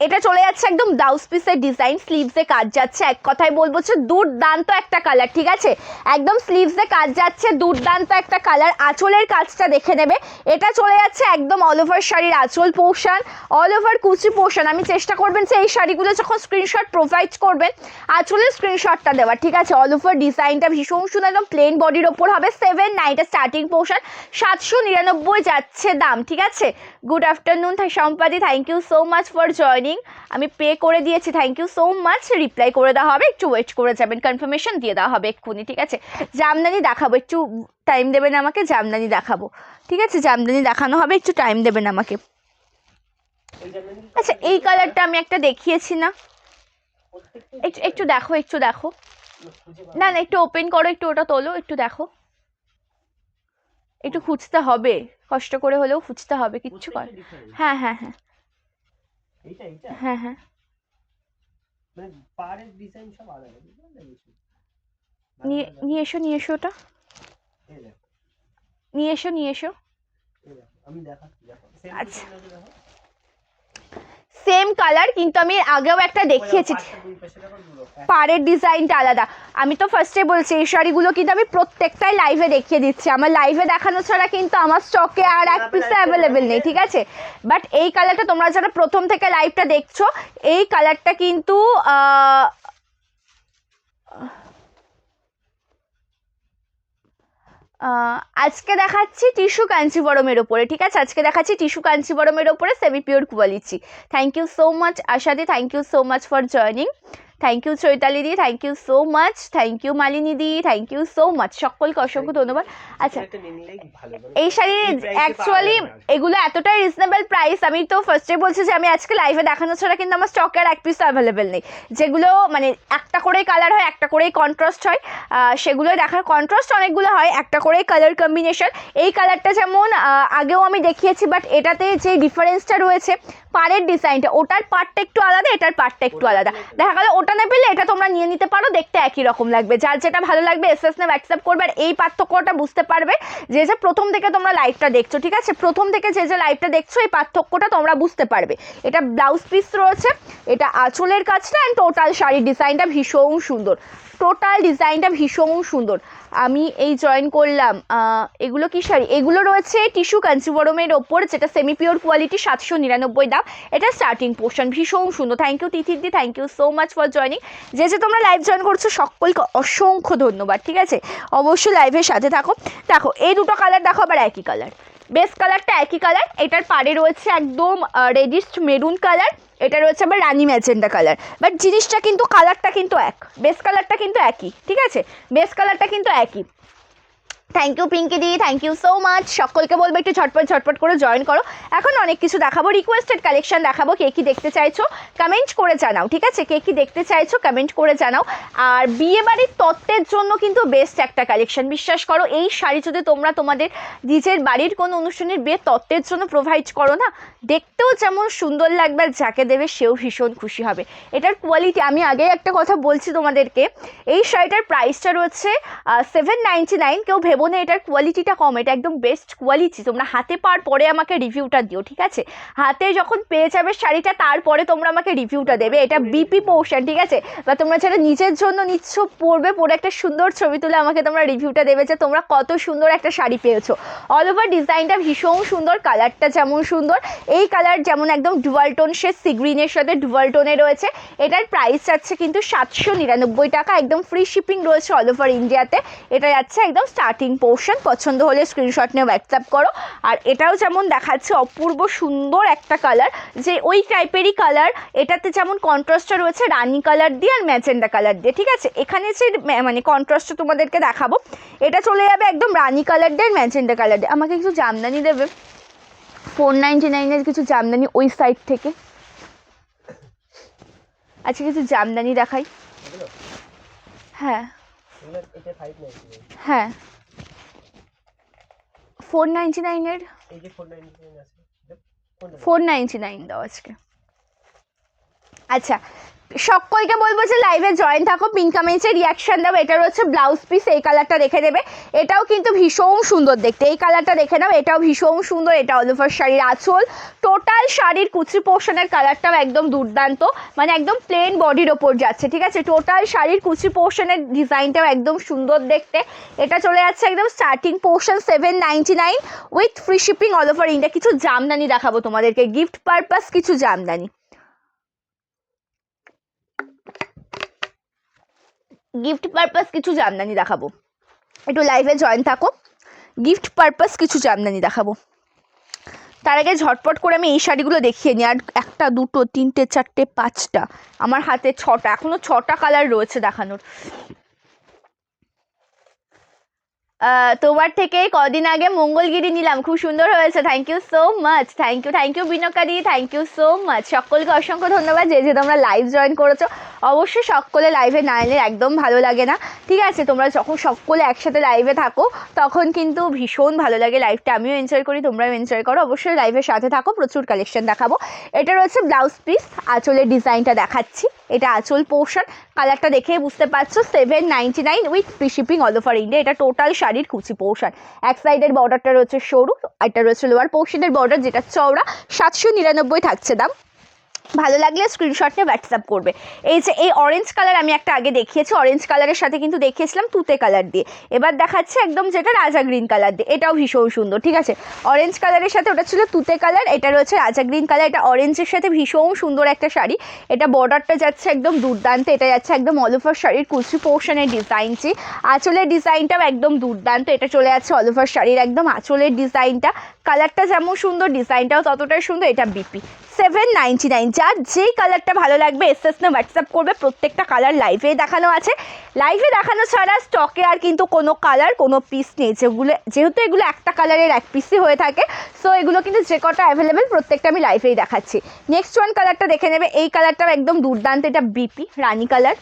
এটা চলে যাচ্ছে একদম ব্লাউজ পিসের ডিজাইন, স্লিভসে কাজ যাচ্ছে, এক কথায় বলবো যে দুর্দান্ত একটা কালার, ঠিক আছে, একদম স্লিভসে কাজ যাচ্ছে, দুর্দান্ত একটা কালার। আঁচলের কাজটা দেখে নেবে, এটা চলে যাচ্ছে একদম অল ওভার শাড়ির আঁচল পোর্শন, অল ওভার কুচি পোর্শন। আমি চেষ্টা করবেন যে এই শাড়িগুলো যখন স্ক্রিনশট প্রোভাইড করবেন, আঁচলের স্ক্রিনশটটা দেওয়ার, ঠিক আছে। অল ওভার ডিজাইনটা ভীষণ সুন্দর, একদম প্লেন বডির ওপর হবে। 799 স্টার্টিং পোর্শন, 799 যাচ্ছে দাম, ঠিক আছে। গুড আফটারনুন সম্পাদি, thank you so much for joining. আমি পে করে দিয়েছি, thank you so much. Reply করে দেওয়া হবে, একটু ওয়েট করে যাবেন, কনফার্মেশন দিয়ে দেওয়া হবে এক্ষুনি, ঠিক আছে। জামদানি দেখাবো, একটু টাইম দেবেন আমাকে, জামদানি দেখাবো, ঠিক আছে, জামদানি দেখানো হবে, একটু টাইম দেবেন আমাকে। আচ্ছা, এই কালারটা আমি একটা দেখিয়েছি না, একটু দেখো, একটু দেখো, না না একটু ওপেন করো, একটু ওটা তোলো, একটু দেখো, একটু খুঁজতে হবে, কষ্ট করে হলেও খুঁজতে হবে, কিচ্ছু কর। হ্যাঁ হ্যাঁ হ্যাঁ হ্যাঁ হ্যাঁ, মানে পাড়ের ডিজাইন সব আলাদা, নিয়ে এসো, নিয়ে এসো, ওটা নিয়ে এসো, নিয়ে এসো। আমি দেখাচ্ছি, দেখো আচ্ছা, সেম কালার, কিন্তু আমি আগেও একটা দেখিয়েছি, পাড়ের ডিজাইনটা আলাদা। আমি তো ফার্স্টে বলছি এই শাড়িগুলো কিন্তু আমি প্রত্যেকটাই লাইভে দেখিয়ে দিচ্ছি, আমার লাইভে দেখানো ছাড়া কিন্তু আমার স্টকে আর এক পিসে অ্যাভেলেবেল নেই, ঠিক আছে। বাট এই কালারটা তোমরা যারা প্রথম থেকে লাইভটা দেখছো, এই কালারটা কিন্তু আজকে দেখাচ্ছি টিস্যু কাঞ্চিবরমের ওপরে, ঠিক আছে, আজকে দেখাচ্ছি টিস্যু কাঞ্চিবরমের ওপরে semi pure quality. Thank you so much আশাদি, thank you so much for joining, thank you Chaitali di, thank you so much, thank you Malini di, thank you so much, সকলকে অসংখ্য ধন্যবাদ। আচ্ছা, এই শাড়ির অ্যাকচুয়ালি এগুলো এতটাই রিজনেবল প্রাইস, আমি তো ফার্স্টে বলছি যে আমি আজকে লাইভে দেখানো ছাড়া কিন্তু আমার স্টকে আর এক পিস অ্যাভেলেবেল নেই। যেগুলো মানে একটা করেই কালার হয়, একটা করেই কন্ট্রাস্ট হয়, সেগুলো দেখার, কন্ট্রাস্ট অনেকগুলো হয়, একটা করেই কালার কম্বিনেশন। এই কালারটা যেমন আগেও আমি দেখিয়েছি, বাট এটাতে যে ডিফারেন্সটা রয়েছে, পাড়ের ডিজাইনটা, ওটার পার্টটা একটু আলাদা, এটার পার্টটা একটু আলাদা। দেখা গেল ওটা না পেলে এটা তোমরা নিয়ে নিতে পারো, দেখতে একই রকম লাগবে। যার যেটা ভালো লাগবে এসএস না হোয়াটসঅ্যাপ করবে, আর এই পার্থক্যটা বুঝতে পারবে যে যে প্রথম থেকে তোমরা লাইভটা দেখছো, ঠিক আছে, প্রথম থেকে যে যে লাইভটা দেখছো এই পার্থক্যটা তোমরা বুঝতে পারবে। এটা ব্লাউজ পিস রয়েছে, এটা আঁচলের কাজটা, অ্যান্ড টোটাল শাড়ির ডিজাইনটা ভীষণ সুন্দর, টোটাল ডিজাইনটা ভীষণ সুন্দর। আমি এই জয়েন করলাম, এগুলো কি শাড়ি, এগুলো রয়েছে টিস্যু কাঞ্চিবরমের ওপর, যেটা সেমি পিওর কোয়ালিটি, 799 দাম, এটা স্টার্টিং পোর্শন, ভীষণ সুন্দর। থ্যাংক ইউ তিথিদি, thank you so much for joining. যে যে তোমরা লাইভ জয়েন করছো সকলকে অসংখ্য ধন্যবাদ, ঠিক আছে, অবশ্যই লাইভের সাথে থাকো। দেখো এই দুটো কালার দেখো, আবার একই কালার, বেস কালারটা একই কালার, এটার পাড়ে রয়েছে একদম রেডিশ মেরুন কালার, এটা রয়েছে আবার রানি ম্যাজেন্ডা কালার, বাট জিনিসটা কিন্তু কালারটা কিন্তু এক, বেস কালারটা কিন্তু একই, ঠিক আছে, বেস কালারটা কিন্তু একই। থ্যাংক ইউ পিঙ্কি দি, থ্যাংক ইউ সো মাচ। সকলকে বলবো একটু ঝটপট ঝটপট করে জয়েন করো। এখন অনেক কিছু দেখাবো, রিকোয়েস্টেড কালেকশন দেখাবো, কে কি দেখতে চাইছো কমেন্ট করে জানাও, ঠিক আছে, কে কি দেখতে চাইছো কমেন্ট করে জানাও। আর বিয়ে বাড়ির তত্ত্বের জন্য কিন্তু বেস্ট একটা কালেকশন, বিশ্বাস করো, এই শাড়ি যদি তোমরা তোমাদের নিজের বাড়ির কোনো অনুষ্ঠানের বিয়ে তত্ত্বের জন্য প্রোভাইড করো না, দেখতেও যেমন সুন্দর লাগবে, আর যাকে দেবে সেও ভীষণ খুশি হবে। এটার কোয়ালিটি, আমি আগেই একটা কথা বলছি তোমাদেরকে, এই শাড়িটার প্রাইসটা রয়েছে 799। কেউ ভেবো দেবো না, এটার কোয়ালিটিটা কম, এটা একদম বেস্ট কোয়ালিটি। তোমরা হাতে পাওয়ার পরে আমাকে রিভিউটা দিও, ঠিক আছে? হাতে যখন পেয়ে যাবে শাড়িটা তারপরে তোমরা আমাকে রিভিউটা দেবে। এটা বিপি পোর্শন, ঠিক আছে? বা তোমরা যারা নিজের জন্য নিচ্ছ, পরবে, পরে একটা সুন্দর ছবি তুলে আমাকে তোমরা রিভিউটা দেবে যে তোমরা কত সুন্দর একটা শাড়ি পেয়েছো। অল ওভার ডিজাইনটা ভীষণ সুন্দর, কালারটা যেমন সুন্দর, এই কালার যেমন একদম ডুয়াল টোন শেড, সি গ্রিনের সাথে ডুয়াল টোনে রয়েছে। এটার প্রাইস যাচ্ছে কিন্তু 799 টাকা, একদম ফ্রি শিপিং রয়েছে অল ওভার ইন্ডিয়াতে। এটা যাচ্ছে একদম স্টার্টিং পোর্শন। পছন্দ হলে স্ক্রিনশট নিয়ে হোয়াটসঅ্যাপ করো। আর এটাও যেমন দেখাচ্ছে অপূর্ব সুন্দর একটা কালার, যে ওই টাইপেরই কালার, এটাতে যেমন কন্ট্রাস্টটা রয়েছে রানি কালার দিয়ে আর ম্যাজেন্ডা কালার দিয়ে, ঠিক আছে? এখানে যে মানে কন্ট্রাস্টটা তোমাদেরকে দেখাবো, এটা চলে যাবে একদম রানি কালার দিয়ে আর ম্যাজেন্ডা কালার দিয়ে। আমাকে কিছু জামদানি দেবে, 499 কিছু জামদানি ওই সাইড থেকে। আচ্ছা কিছু জামদানি দেখাই। হ্যাঁ হ্যাঁ, 499 এই যে 499 আছে, 499 দাও আজকে। আচ্ছা সকলকে বলবো যে লাইভে জয়েন থাকো, পিঙ্ক কমেন্টসে রিয়াকশন দাও। এটা হচ্ছে ব্লাউজ পিস, এই কালারটা দেখে দেবে, এটাও কিন্তু ভীষণ সুন্দর দেখতে। এই কালারটা দেখে নাও, এটাও ভীষণ সুন্দর। এটা অল ওভার শাড়ির আঁচল, টোটাল শাড়ির কুচি পোর্শনের কালারটাও একদম দুর্দান্ত, মানে একদম প্লেন বডির ওপর যাচ্ছে, ঠিক আছে? টোটাল শাড়ির কুচি পোর্শনের ডিজাইনটাও একদম সুন্দর দেখতে। এটা চলে যাচ্ছে একদম starting portion 799 with free shipping all over India. কিছু জামদানি দেখাবো তোমাদেরকে, গিফট পারপাস কিছু জামদানি, গিফট পারপাস কিছু জামদানি দেখাবো। একটু লাইভে জয়েন থাকো, গিফট পারপাস কিছু জামদানি দেখাবো। তার আগে ঝটপট করে আমি এই শাড়িগুলো দেখিয়ে নিই। আর 1 2 3 4 5টা, আমার হাতে 6টা, এখনো 6টা কালার রয়েছে দেখানোর। তোমার থেকে কদিন আগে মঙ্গলগিরি নিলাম, খুব সুন্দর হয়েছে, thank you so much. Thank you বিনকাদি, থ্যাংক ইউ সো মাচ। সকলকে অসংখ্য ধন্যবাদ যে তোমরা লাইভ জয়েন করেছো। অবশ্যই সকলে লাইভে না এলে একদম ভালো লাগে না, ঠিক আছে? তোমরা যখন সকলে একসাথে লাইভে থাকো তখন কিন্তু ভীষণ ভালো লাগে লাইভটা, আমিও এনজয় করি, তোমরাও এনজয় করো। অবশ্যই লাইভের সাথে থাকো, প্রচুর কালেকশন দেখাবো। এটা রয়েছে ব্লাউজ পিস, আঁচলের ডিজাইনটা দেখাচ্ছি, এটা আঁচল পোর্শন, কালারটা দেখে বুঝতে পারছো 799 with free shipping all over India. এটা টোটাল শাড়ির কুচি পোর্শন, এক সাইডের বর্ডারটা রয়েছে সরু, এটা রয়েছে লোয়ার পোর্শনের বর্ডার যেটা চওড়া, 799 থাকছে দাম। ভালো লাগলে স্ক্রিনশট নিয়ে হোয়াটসঅ্যাপ করবে। এই যে এই অরেঞ্জ কালার আমি একটা আগে দেখিয়েছি, অরেঞ্জ কালারের সাথে কিন্তু দেখিয়েছিলাম তুতে কালার দিয়ে, এবার দেখাচ্ছে একদম যেটা রাজা গ্রিন কালার দিয়ে, এটাও ভীষণ সুন্দর, ঠিক আছে? অরেঞ্জ কালারের সাথে ওটা ছিল তুতে কালার, এটা রয়েছে রাজা গ্রিন কালার। এটা অরেঞ্জের সাথে ভীষণ সুন্দর একটা শাড়ি, এটা বর্ডারটা যাচ্ছে একদম দুর্দান্ত, এটা যাচ্ছে একদম অল ওভার শাড়ির কুচি পোর্শনের ডিজাইনটি, আঁচলের ডিজাইনটাও একদম দুর্দান্ত। এটা চলে যাচ্ছে অল ওভার শাড়ির একদম আঁচলের ডিজাইনটা, কালারটা যেমন সুন্দর ডিজাইনটাও ততটাই সুন্দর। এটা বিপি 799, যার যেই কালারটা ভালো লাগবে এসএস না হোয়াটসঅ্যাপ করবে। প্রত্যেকটা কালার লাইভে দেখানো আছে, লাইভে দেখানো ছাড়া স্টকে আর কিন্তু কোনো কালার কোনো পিস নেই, যেহেতু এগুলো একটা কালারের এক পিসই হয়ে থাকে, সো এগুলো কিন্তু যে কটা অ্যাভেলেবেল প্রত্যেকটা আমি লাইভেই দেখাচ্ছি। নেক্সট ওয়ান কালারটা দেখে নেবে, এই কালারটাও একদম দুর্দান্ত, এটা বিপি রানি কালার,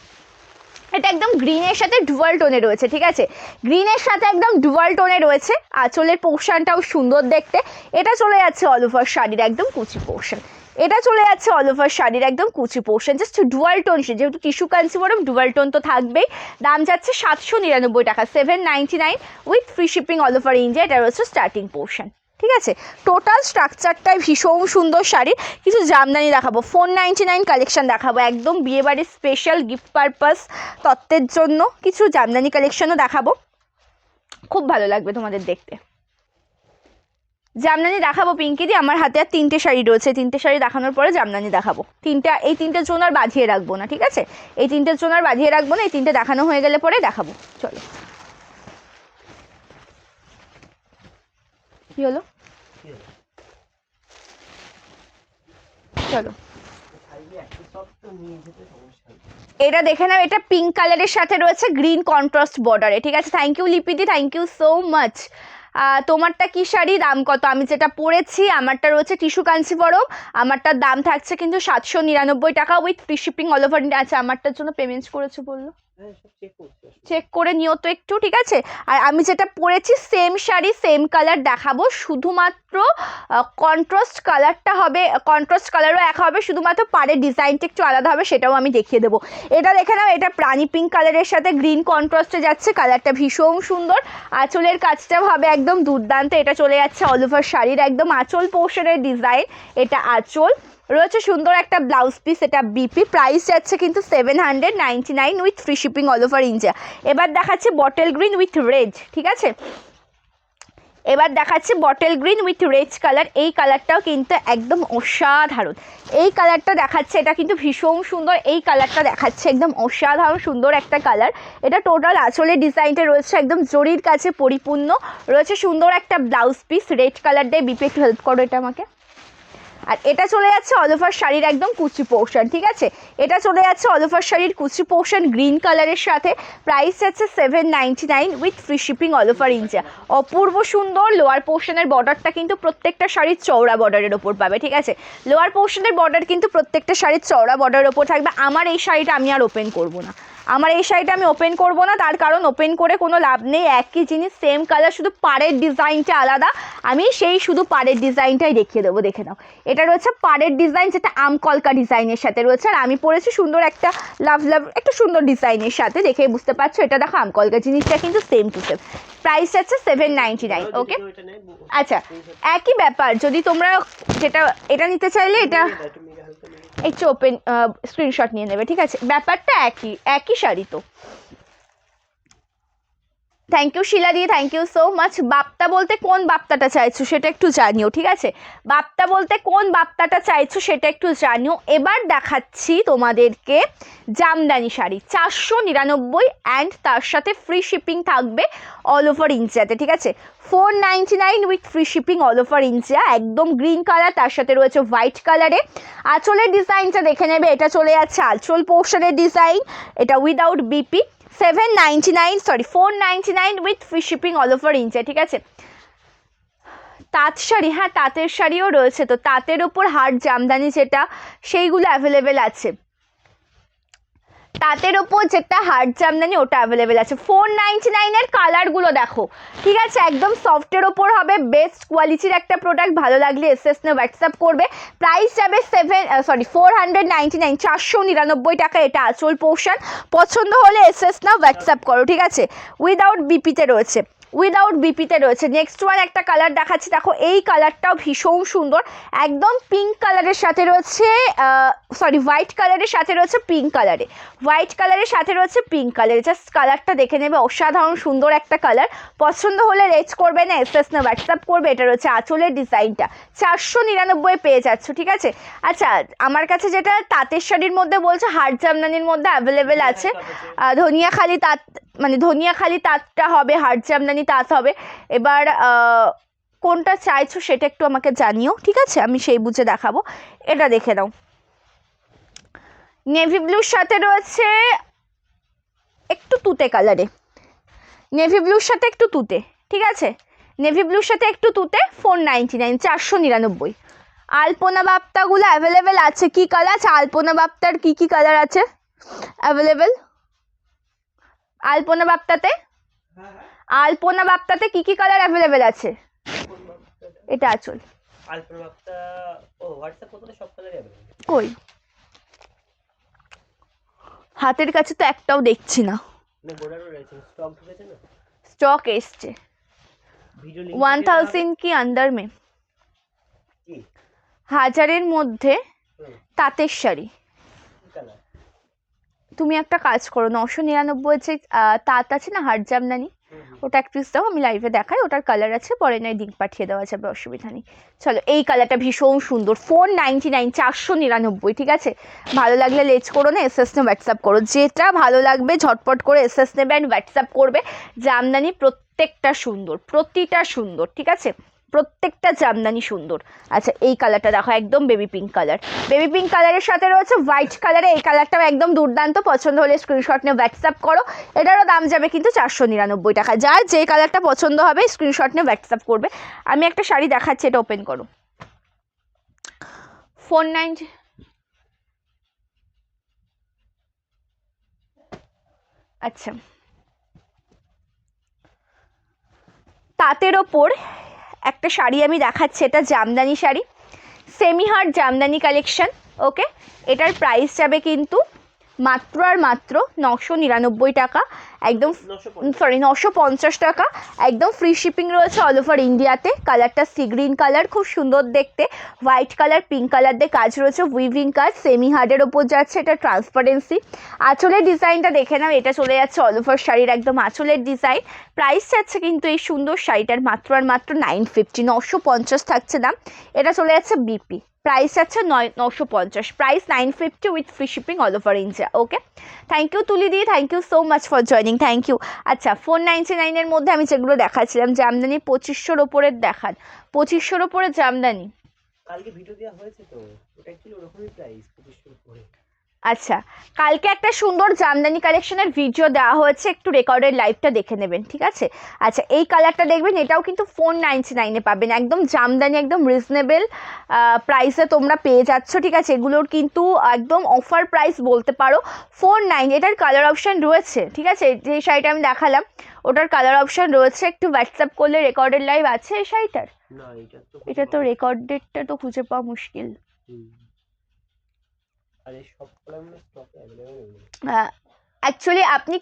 এটা একদম গ্রিনের সাথে ডুয়াল টোনে রয়েছে, ঠিক আছে? গ্রিনের সাথে একদম ডুয়াল টোনে রয়েছে, আঁচলের পোর্শনটাও সুন্দর দেখতে। এটা চলে যাচ্ছে অল ওভার শাড়ির একদম কুচি পোর্শন, এটা চলে যাচ্ছে অল ওভার শাড়ির একদম কুচি পোর্শন, জাস্ট ডুয়াল টোন, যেহেতু টিস্যু কাঞ্চিপুরম ডুয়াল টোন তো থাকবেই। দাম যাচ্ছে 799 টাকা, 799 with free shipping all over India. এটা রয়েছে স্টার্টিং পোর্শন, ঠিক আছে? টোটাল স্ট্রাকচারটাই ভীষণ সুন্দর শাড়ি। কিছু জামদানি দেখাবো, 499 কালেকশন দেখাবো, একদম বিয়েবাড়ির স্পেশাল গিফট পারপাস তত্ত্বের জন্য কিছু জামদানি কালেকশনও দেখাবো, খুব ভালো লাগবে তোমাদের দেখতে। জামদানি দেখাবো পিঙ্কিদি, আমার হাতে আর 3টে শাড়ি রয়েছে, 3টে শাড়ি দেখানোর পরে জামদানি দেখাবো। এই 3টের জন্য আর বাঁধিয়ে রাখবো না, ঠিক আছে? এই 3টের জন্য আর বাঁধিয়ে রাখবো না, এই 3টে দেখানো হয়ে গেলে পরে দেখাবো। চলো, কি হলো? চলো এটা দেখে নাও, এটা পিঙ্ক কালারের সাথে রয়েছে গ্রিন কন্ট্রাস্ট বর্ডারে, ঠিক আছে? থ্যাংক ইউ লিপিদি, থ্যাংক ইউ সো মাচ। তোমারটা কি শাড়ি, দাম কত? আমি যেটা পরেছি আমারটা রয়েছে টিস্যু কাঞ্চিপুরম, আমারটার দাম থাকছে কিন্তু 799 টাকা with free shipping all over India. আচ্ছা আমারটার জন্য পেমেন্ট করেছে বললো, হ্যাঁ সব চেক করছি আসলে। চেক করে নিও তো একটু, ঠিক আছে। আর আমি যেটা পরেছি সেম শাড়ি সেম কালার দেখাবো, শুধুমাত্র কন্ট্রাস্ট কালারটা হবে, কন্ট্রাস্ট কালারও এক হবে, শুধুমাত্র পাড়ের ডিজাইনটা একটু আলাদা হবে, সেটাও আমি দেখিয়ে দেবো। এটা দেখে নাও, এটা প্রাণী পিঙ্ক কালারের সাথে গ্রিন কন্ট্রাস্টে যাচ্ছে, কালারটা ভীষণ সুন্দর। আঁচলের কাজটাও হবে একদম দুর্দান্ত, এটা চলে যাচ্ছে অল ওভার শাড়ির একদম আঁচল পোর্শনের ডিজাইন, এটা আঁচল রয়েছে সুন্দর একটা ব্লাউজ পিস, এটা বিপি, প্রাইস যাচ্ছে কিন্তু 799 with free shipping all over India. এবার দেখাচ্ছি বটল গ্রিন উইথ রেড, ঠিক আছে, এবার দেখাচ্ছি bottle green with red colour. এই কালারটাও কিন্তু একদম অসাধারণ, এই কালারটা দেখাচ্ছে, এটা কিন্তু ভীষণ সুন্দর, এই কালারটা দেখাচ্ছে একদম অসাধারণ সুন্দর একটা কালার। এটা টোটাল আঁচলের ডিজাইনটা রয়েছে একদম জরির কাছে পরিপূর্ণ, রয়েছে সুন্দর একটা ব্লাউজ পিস রেড কালার দিয়ে। বিপি একটু হেল্প করো এটা আমাকে। আর এটা চলে যাচ্ছে অল ওভার শাড়ির একদম কুচি পোর্শন, ঠিক আছে, এটা চলে যাচ্ছে অল ওভার শাড়ির কুচি পোর্শন গ্রিন কালারের সাথে, প্রাইস যাচ্ছে 799 with free shipping all over India. অপূর্ব সুন্দর লোয়ার পোর্শনের বর্ডারটা কিন্তু প্রত্যেকটা শাড়ির চওড়া বর্ডারের ওপর পাবে, ঠিক আছে, লোয়ার পোর্শনের বর্ডার কিন্তু প্রত্যেকটা শাড়ির চওড়া বর্ডারের ওপর থাকবে। আমার এই শাড়িটা আমি আর ওপেন করবো না, আমার এই শাড়িটা আমি ওপেন করবো না, তার কারণ ওপেন করে কোনো লাভ নেই, একই জিনিস সেম কালার, শুধু পাড়ের ডিজাইনটা আলাদা, আমি সেই শুধু পাড়ের ডিজাইনটাই দেখিয়ে দেবো, দেখে নাও। এটা রয়েছে পাড়ের ডিজাইন, যেটা আমকলকা ডিজাইনের সাথে রয়েছে, আর আমি পরেছি সুন্দর একটা লাভ একটা সুন্দর ডিজাইনের সাথে, দেখে বুঝতে পারছো, এটা দেখো আমকলকা জিনিসটা কিন্তু সেম টু সেম। প্রাইস আছে 799, ওকে। আচ্ছা, একই ব্যাপার, যদি তোমরা যেটা এটা নিতে চাইলে এটা একটু ওপেন স্ক্রিনশট নিয়ে নেবে, ঠিক আছে, ব্যাপারটা একই, একই শাড়ি তো। Thank you Sheela di, thank you so much. বাপ্তা বলতে কোন বাপ্তাটা চাইছো সেটা একটু জানিও, ঠিক আছে, বাপ্তা বলতে কোন বাপ্তাটা চাইছো সেটা একটু জানিও। এবার দেখাচ্ছি তোমাদেরকে জামদানি শাড়ি 499 অ্যান্ড তার সাথে ফ্রি শিপিং থাকবে অল ওভার ইন্ডিয়াতে, ঠিক আছে, 499 with free shipping all over India, একদম গ্রিন কালার, তার সাথে রয়েছে হোয়াইট কালারে। আঁচলের ডিজাইনটা দেখে নেবে, এটা চলে যাচ্ছে আঁচল পোর্শনের ডিজাইন, এটা without BP, 499 with free shipping all over India, ঠিক আছে। তাঁত শাড়ি, হ্যাঁ তাঁতের শাড়িও রয়েছে, তো তাঁতের ওপর হার্ড জামদানি যেটা, সেইগুলো অ্যাভেলেবেল আছে, তাঁতের ওপর যেটা হার্ড জামদানি ওটা অ্যাভেলেবেল আছে। 499 এর কালারগুলো দেখো, ঠিক আছে, একদম সফটের ওপর হবে, বেস্ট কোয়ালিটির একটা প্রোডাক্ট, ভালো লাগলে এসএস নে হোয়াটসঅ্যাপ করবে। প্রাইস যাবে 499, 499 টাকা, এটা আঁচল পোর্শন, পছন্দ হলে এসএস না হোয়াটসঅ্যাপ করো, ঠিক আছে, উইদাউট বিপিতে রয়েছে, উইদাউট বিপিতে রয়েছে। নেক্সট ওয়ান একটা কালার দেখাচ্ছি, দেখো এই কালারটাও ভীষণ সুন্দর, একদম পিঙ্ক কালারের সাথে রয়েছে, হোয়াইট কালারের সাথে রয়েছে পিঙ্ক কালারে, হোয়াইট কালারের সাথে রয়েছে পিঙ্ক কালারে, জাস্ট কালারটা দেখে নেবে, অসাধারণ সুন্দর একটা কালার, পছন্দ হলে রেজ করবে না এসএস না হোয়াটসঅ্যাপ করবে। এটা রয়েছে আঁচলের ডিজাইনটা, 499 পেয়ে যাচ্ছ, ঠিক আছে। আচ্ছা, আমার কাছে যেটা তাঁতের শাড়ির মধ্যে বলছে হার্ড জামদানির মধ্যে অ্যাভেলেবেল আছে, ধনিয়াখালি তাঁত, মানে ধনিয়াখালি তাঁতটা হবে, হার্ড জামদানি তাঁত হবে। এবার কোনটা চাইছো সেটা একটু আমাকে জানিও, ঠিক আছে, আমি সেই বুঝে দেখাবো। এটা দেখে নাও, নেভি ব্লুর সাথে রয়েছে একটু তুতে কালারে, নেভি ব্লুর সাথে একটু তুতে, ঠিক আছে, নেভি ব্লুর সাথে একটু তুতে, 499, 499। আলপনা বাপ্তাগুলো অ্যাভেলেবেল আছে, কি কালার আছে আলপনা বাপ্তার, কি কি কালার আছে অ্যাভেলেবেল আলপনা বাপ্তাতে, আলপনা বাপ্তাতে কি কি কালার অ্যাভেলেবেল আছে? এটা আঁচল, আলপনা বাপ্তা, ও হোয়াটসঅ্যাপ করতে সব কালারই অ্যাভেলেবল। কই হাতের কাছে তো একটাও দেখছি না, না বর্ডারও রয়েছে, স্টক ঢুকেছে না, স্টক এসছে ভিডিও লিংক 1000 কি আন্ডার মে, কি 1000-এর মধ্যে তাঁতের শাড়ি। কি কালার? তুমি একটা কাজ করো, 999 যে তাঁত আছে না হার্ড জামদানি, ওটা এক পিস দাও, আমি লাইভে দেখাই, ওটার কালার আছে, পরে নয় লিঙ্ক পাঠিয়ে দেওয়া যাবে, অসুবিধা নেই। চলো, এই কালারটা ভীষণ সুন্দর, 499, 499, ঠিক আছে, ভালো লাগলে লেজ করো না এসএস নে হোয়াটসঅ্যাপ করো, যেটা ভালো লাগবে ঝটপট করে এসএস নেবে অ্যান্ড হোয়াটসঅ্যাপ করবে। জামদানি প্রত্যেকটা সুন্দর, প্রতিটা সুন্দর, ঠিক আছে, প্রত্যেকটা জামদানি সুন্দর। আচ্ছা, এই কালারটা দেখো, একদম baby pink colour, baby pink কালারের সাথে রয়েছে হোয়াইট কালারে, এই কালারটাও একদম দুর্দান্ত, পছন্দ হলে স্ক্রিনশট নিয়ে হোয়াটসঅ্যাপ করো। এটারও দাম যাবে কিন্তু 499 টাকা, যার যে কালারটা পছন্দ হবে স্ক্রিনশট নিয়ে হোয়াটসঅ্যাপ করবে। আমি একটা শাড়ি দেখাচ্ছি, এটা ওপেন করো, 490, আচ্ছা, তাঁতের ওপর একটা শাড়ি আমি দেখাচ্ছি, এটা Jamdani sari, semi hard Jamdani collection. Okay, এটার প্রাইস যাবে কিন্তু মাত্র আর মাত্র 999 টাকা, একদম 950 টাকা, একদম ফ্রি শিপিং রয়েছে অল ওভার ইন্ডিয়াতে। কালারটা সি গ্রিন কালার, খুব সুন্দর দেখতে, হোয়াইট কালার পিঙ্ক কালার দিয়ে কাজ রয়েছে, উইভিং কাজ, সেমি হার্ডের ওপর যাচ্ছে, এটা ট্রান্সপারেন্সি। আঁচলের ডিজাইনটা দেখে নাও, এটা চলে যাচ্ছে অল ওভার শাড়ির একদম আঁচলের ডিজাইন। প্রাইস যাচ্ছে কিন্তু এই সুন্দর শাড়িটার মাত্র আর মাত্র 950, 950 থাকছে দাম। এটা চলে যাচ্ছে বিপি, প্রাইস আছে 950, price 950 with free shipping all over India. Okay, thank you Tuli di, thank you so much for joining, thank you. আচ্ছা, 499-এর মধ্যে আমি যেগুলো দেখাচ্ছিলাম জামদানি 2500-র ওপরের দেখান, 2500-র ওপরে জামদানি। কালকে ভিডিও দেওয়া হয়েছে তো, ওটা অ্যাকচুয়ালি ওরকমই প্রাইস 2500 উপরে। আচ্ছা, কালকে একটা সুন্দর জামদানি কালেকশনের ভিডিও দেওয়া হয়েছে, একটু রেকর্ডের লাইভটা দেখে নেবেন, ঠিক আছে। আচ্ছা, এই কালারটা দেখবেন, এটাও কিন্তু 499-এ পাবেন, একদম জামদানি, একদম রিজনেবল প্রাইসে তোমরা পেয়ে যাচ্ছ, ঠিক আছে। এগুলোর কিন্তু একদম অফার প্রাইস বলতে পারো, 49। এটার কালার অপশান রয়েছে, ঠিক আছে। যে শাড়িটা আমি দেখালাম ওটার কালার অপশান রয়েছে, একটু হোয়াটসঅ্যাপ করলে রেকর্ডের লাইভ আছে এই শাড়িটার। না, এটা তো রেকর্ডেডটা তো খুঁজে পাওয়া মুশকিল। আরে সব কালারগুলো স্টকে अवेलेबल নেই। অ্যাকচুয়ালি আপনি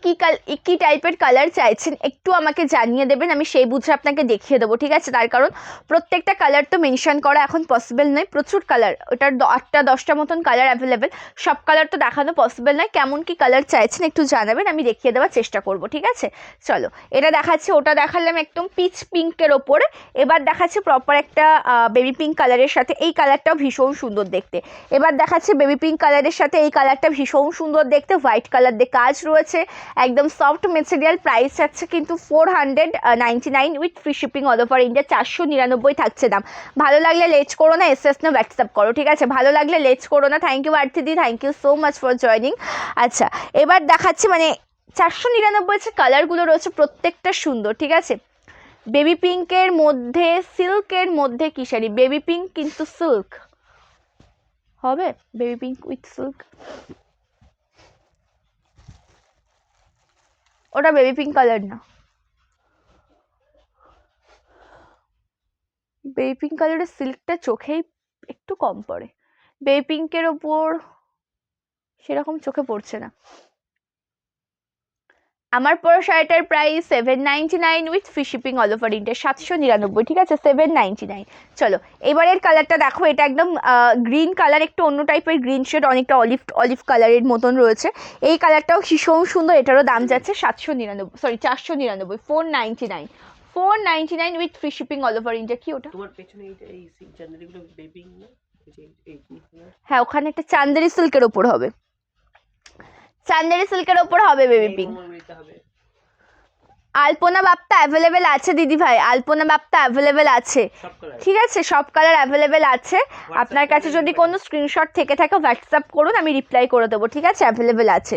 কি টাইপের কালার চাইছেন একটু আমাকে জানিয়ে দেবেন, আমি সেই বুঝে আপনাকে দেখিয়ে দেবো, ঠিক আছে। তার কারণ প্রত্যেকটা কালার তো মেনশন করা এখন পসিবল নয়, প্রচুর কালার, ওটার 8টা 10টা মতন কালার অ্যাভেলেবেল, সব কালার তো দেখানো পসিবল নয়। কেমন কি কালার চাইছেন একটু জানাবেন, আমি দেখিয়ে দেওয়ার চেষ্টা করব, ঠিক আছে। চলো, এটা দেখাচ্ছি, ওটা দেখালাম একদম পিচ পিঙ্কের ওপরে, এবার দেখাচ্ছি প্রপার একটা বেবি পিঙ্ক কালারের সাথে, এই কালারটাও ভীষণ সুন্দর দেখতে। এবার দেখাচ্ছি বেবি পিঙ্ক কালারের সাথে এই কালারটা ভীষণ সুন্দর দেখতে, হোয়াইট কালার দিয়ে কাজ রয়েছে, একদম সফট মেটেরিয়াল। প্রাইস আছে কিন্তু 499 with free shipping all over India, 499 থাকছে দাম। ভালো লাগলে লেট করো না, এসএস না হোয়াটসঅ্যাপ করো, ঠিক আছে। ভালো লাগলে লেট করো না। থ্যাংক ইউ আর্থিদি, thank you so much for joining. আচ্ছা, এবার দেখাচ্ছি, মানে 499 যে কালারগুলো রয়েছে প্রত্যেকটা সুন্দর, ঠিক আছে। বেবি পিঙ্কের মধ্যে, সিল্কের মধ্যে কি শাড়ি, বেবি পিঙ্ক কিন্তু সিল্ক হবে, বেবি পিঙ্ক উইথ সিল্ক, ওটা বেবি পিঙ্ক কালার না, বেবি পিঙ্ক কালারের সিল্কটা চোখেই একটু কম পড়ে, বেবি পিঙ্কের ওপর সেরকম চোখে পড়ছে না। আমার পরা শাড়িটার price 799 with free shipping all over India, 799, ঠিক আছে, 799। চলো, এবারের কালারটা দেখো, এটা একদম গ্রিন কালার, একটু অন্য টাইপের গ্রিন শেড, অনেকটা অলিভ কালারের মতন রয়েছে। এই কালারটাও ভীষণ সুন্দর, এটারও দাম যাচ্ছে 499, 499, 499 with free shipping all over India. কি ওটা তোমার পেছনে এই জার্নালিগুলো বেবি না, এই হ্যাঁ, ওখানে একটা চান্দেরি সিল্কের ওপর হবে, চান্দেরি সিল্কের ওপর হবে বেবি পিঙ্ক। আলপনা বাপ্তা অ্যাভেলেবেল আছে দিদি ভাই, আলপনা বাপ্তা অ্যাভেলেবেল আছে, ঠিক আছে, সব কালার অ্যাভেলেবেল আছে। আপনার কাছে যদি কোনো স্ক্রিনশট থেকে থাকে হোয়াটসঅ্যাপ করুন, আমি রিপ্লাই করে দেবো, ঠিক আছে, অ্যাভেলেবেল আছে।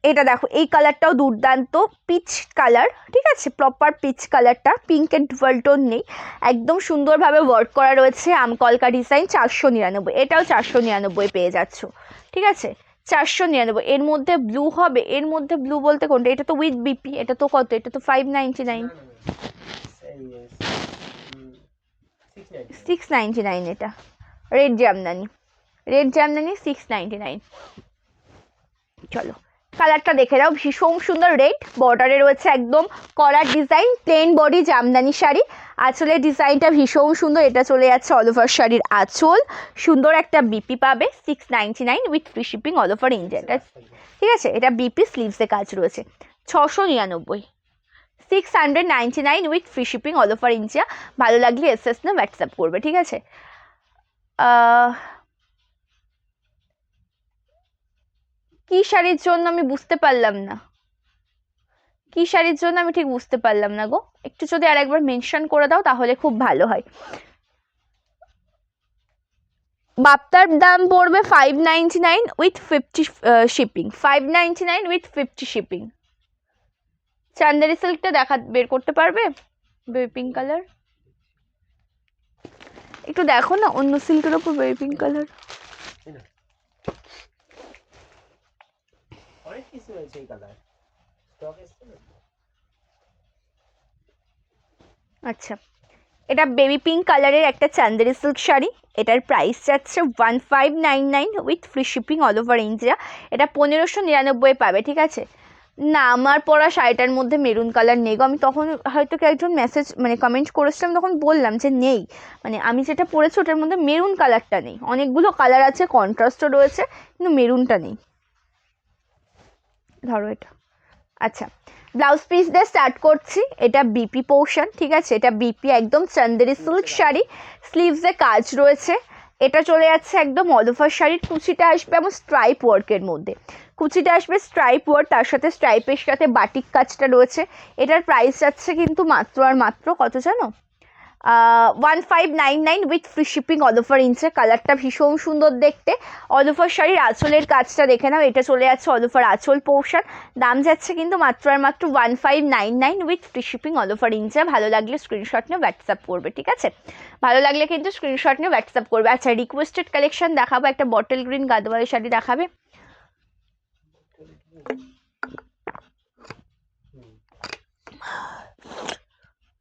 এটা দেখো, এই কালারটাও দুর্দান্ত পিচ কালার, ঠিক আছে, প্রপার পিচ কালারটা, পিঙ্কের ডুয়াল টোন নেই, একদম সুন্দরভাবে ওয়ার্ক করা রয়েছে, আমকলকা ডিজাইন, 499, এটাও 499 পেয়ে যাচ্ছ, ঠিক আছে, 499। এর মধ্যে ব্লু হবে, এর মধ্যে ব্লু বলতে কোনটা, এটা তো উইথ বিপি, এটা তো কত, এটা তো 599, 699, এটা রেড জামদানি 699। চলো, কালারটা দেখে নাও, ভীষণ সুন্দর রেড, বর্ডারে রয়েছে একদম collar design, plain body Jamdani sari, আঁচলের ডিজাইনটা ভীষণ সুন্দর, এটা চলে যাচ্ছে অল ওভার শাড়ির আঁচল, সুন্দর একটা বিপি পাবে, 699 with free shipping all over India, ঠিক আছে। এটা বিপি স্লিভসে কাজ রয়েছে, 699, 699 with free shipping all over India. ভালো লাগলে এসএস না হোয়াটসঅ্যাপ করবে, ঠিক আছে। কি শাড়ির জন্য আমি বুঝতে পারলাম না, কি শাড়ির জন্য আমি ঠিক বুঝতে পারলাম না গো, একটু যদি আরেকবার মেনশন করে দাও তাহলে খুব ভালো হয়। বাপ্তার দাম পড়বে 599 with 50 shipping, 599 with 50 shipping. Chanderi সিল্কটা বের করতে পারবে, বেবি পিঙ্ক কালার, একটু দেখো না অন্য সিল্কের ওপর বেবি পিঙ্ক কালার। অনেক কিছু আছে এই কালার, স্টক এসছে না? আচ্ছা, এটা বেবি পিঙ্ক কালারের একটা চান্দেরি সিল্ক শাড়ি। এটার প্রাইস যাচ্ছে 1599 with free shipping all over India. এটা 1599 পাবে, ঠিক আছে। না, আমার পরা শাড়িটার মধ্যে মেরুন কালার নেই গো। আমি তখন হয়তো একজন মেসেজ মানে কমেন্ট করেছিলাম, তখন বললাম যে নেই, মানে আমি যেটা পরেছি ওটার মধ্যে মেরুন কালারটা নেই। অনেকগুলো কালার আছে, কন্ট্রাস্টও রয়েছে, কিন্তু মেরুনটা নেই। ধরো এটা। আচ্ছা, ব্লাউজ পিস দিয়ে স্টার্ট করছি। এটা বিপি পোর্শন, ঠিক আছে। এটা বিপি একদম চান্দেরি সিল্ক শাড়ি, স্লিভসে কাজ রয়েছে। এটা চলে যাচ্ছে একদম অল ওভার শাড়ির। কুচিটা আসবে এমন স্ট্রাইপ ওয়ার্কের মধ্যে, কুচিটা আসবে স্ট্রাইপ ওয়ার্ক, তার সাথে স্ট্রাইপের সাথে বাটিক কাজটা রয়েছে। এটার প্রাইস যাচ্ছে কিন্তু মাত্র আর মাত্র কত জানো? 1599 with free shipping all over India. কালারটা ভীষণ সুন্দর দেখতে। অল ওভার শাড়ির আঁচলের কাজটা দেখে নাও, এটা চলে যাচ্ছে অল ওভার আঁচল পোর্শন। দাম যাচ্ছে কিন্তু মাত্র আর মাত্র 1599 with free shipping all over India. ভালো লাগলে স্ক্রিনশট নিয়ে হোয়াটসঅ্যাপ করবে, ঠিক আছে। ভালো লাগলে কিন্তু স্ক্রিনশট নিয়ে হোয়াটসঅ্যাপ করবে। আচ্ছা, রিকোয়েস্টেড কালেকশন দেখাবো। একটা বটল গ্রিন গাদওয়ালি শাড়ি দেখাবে।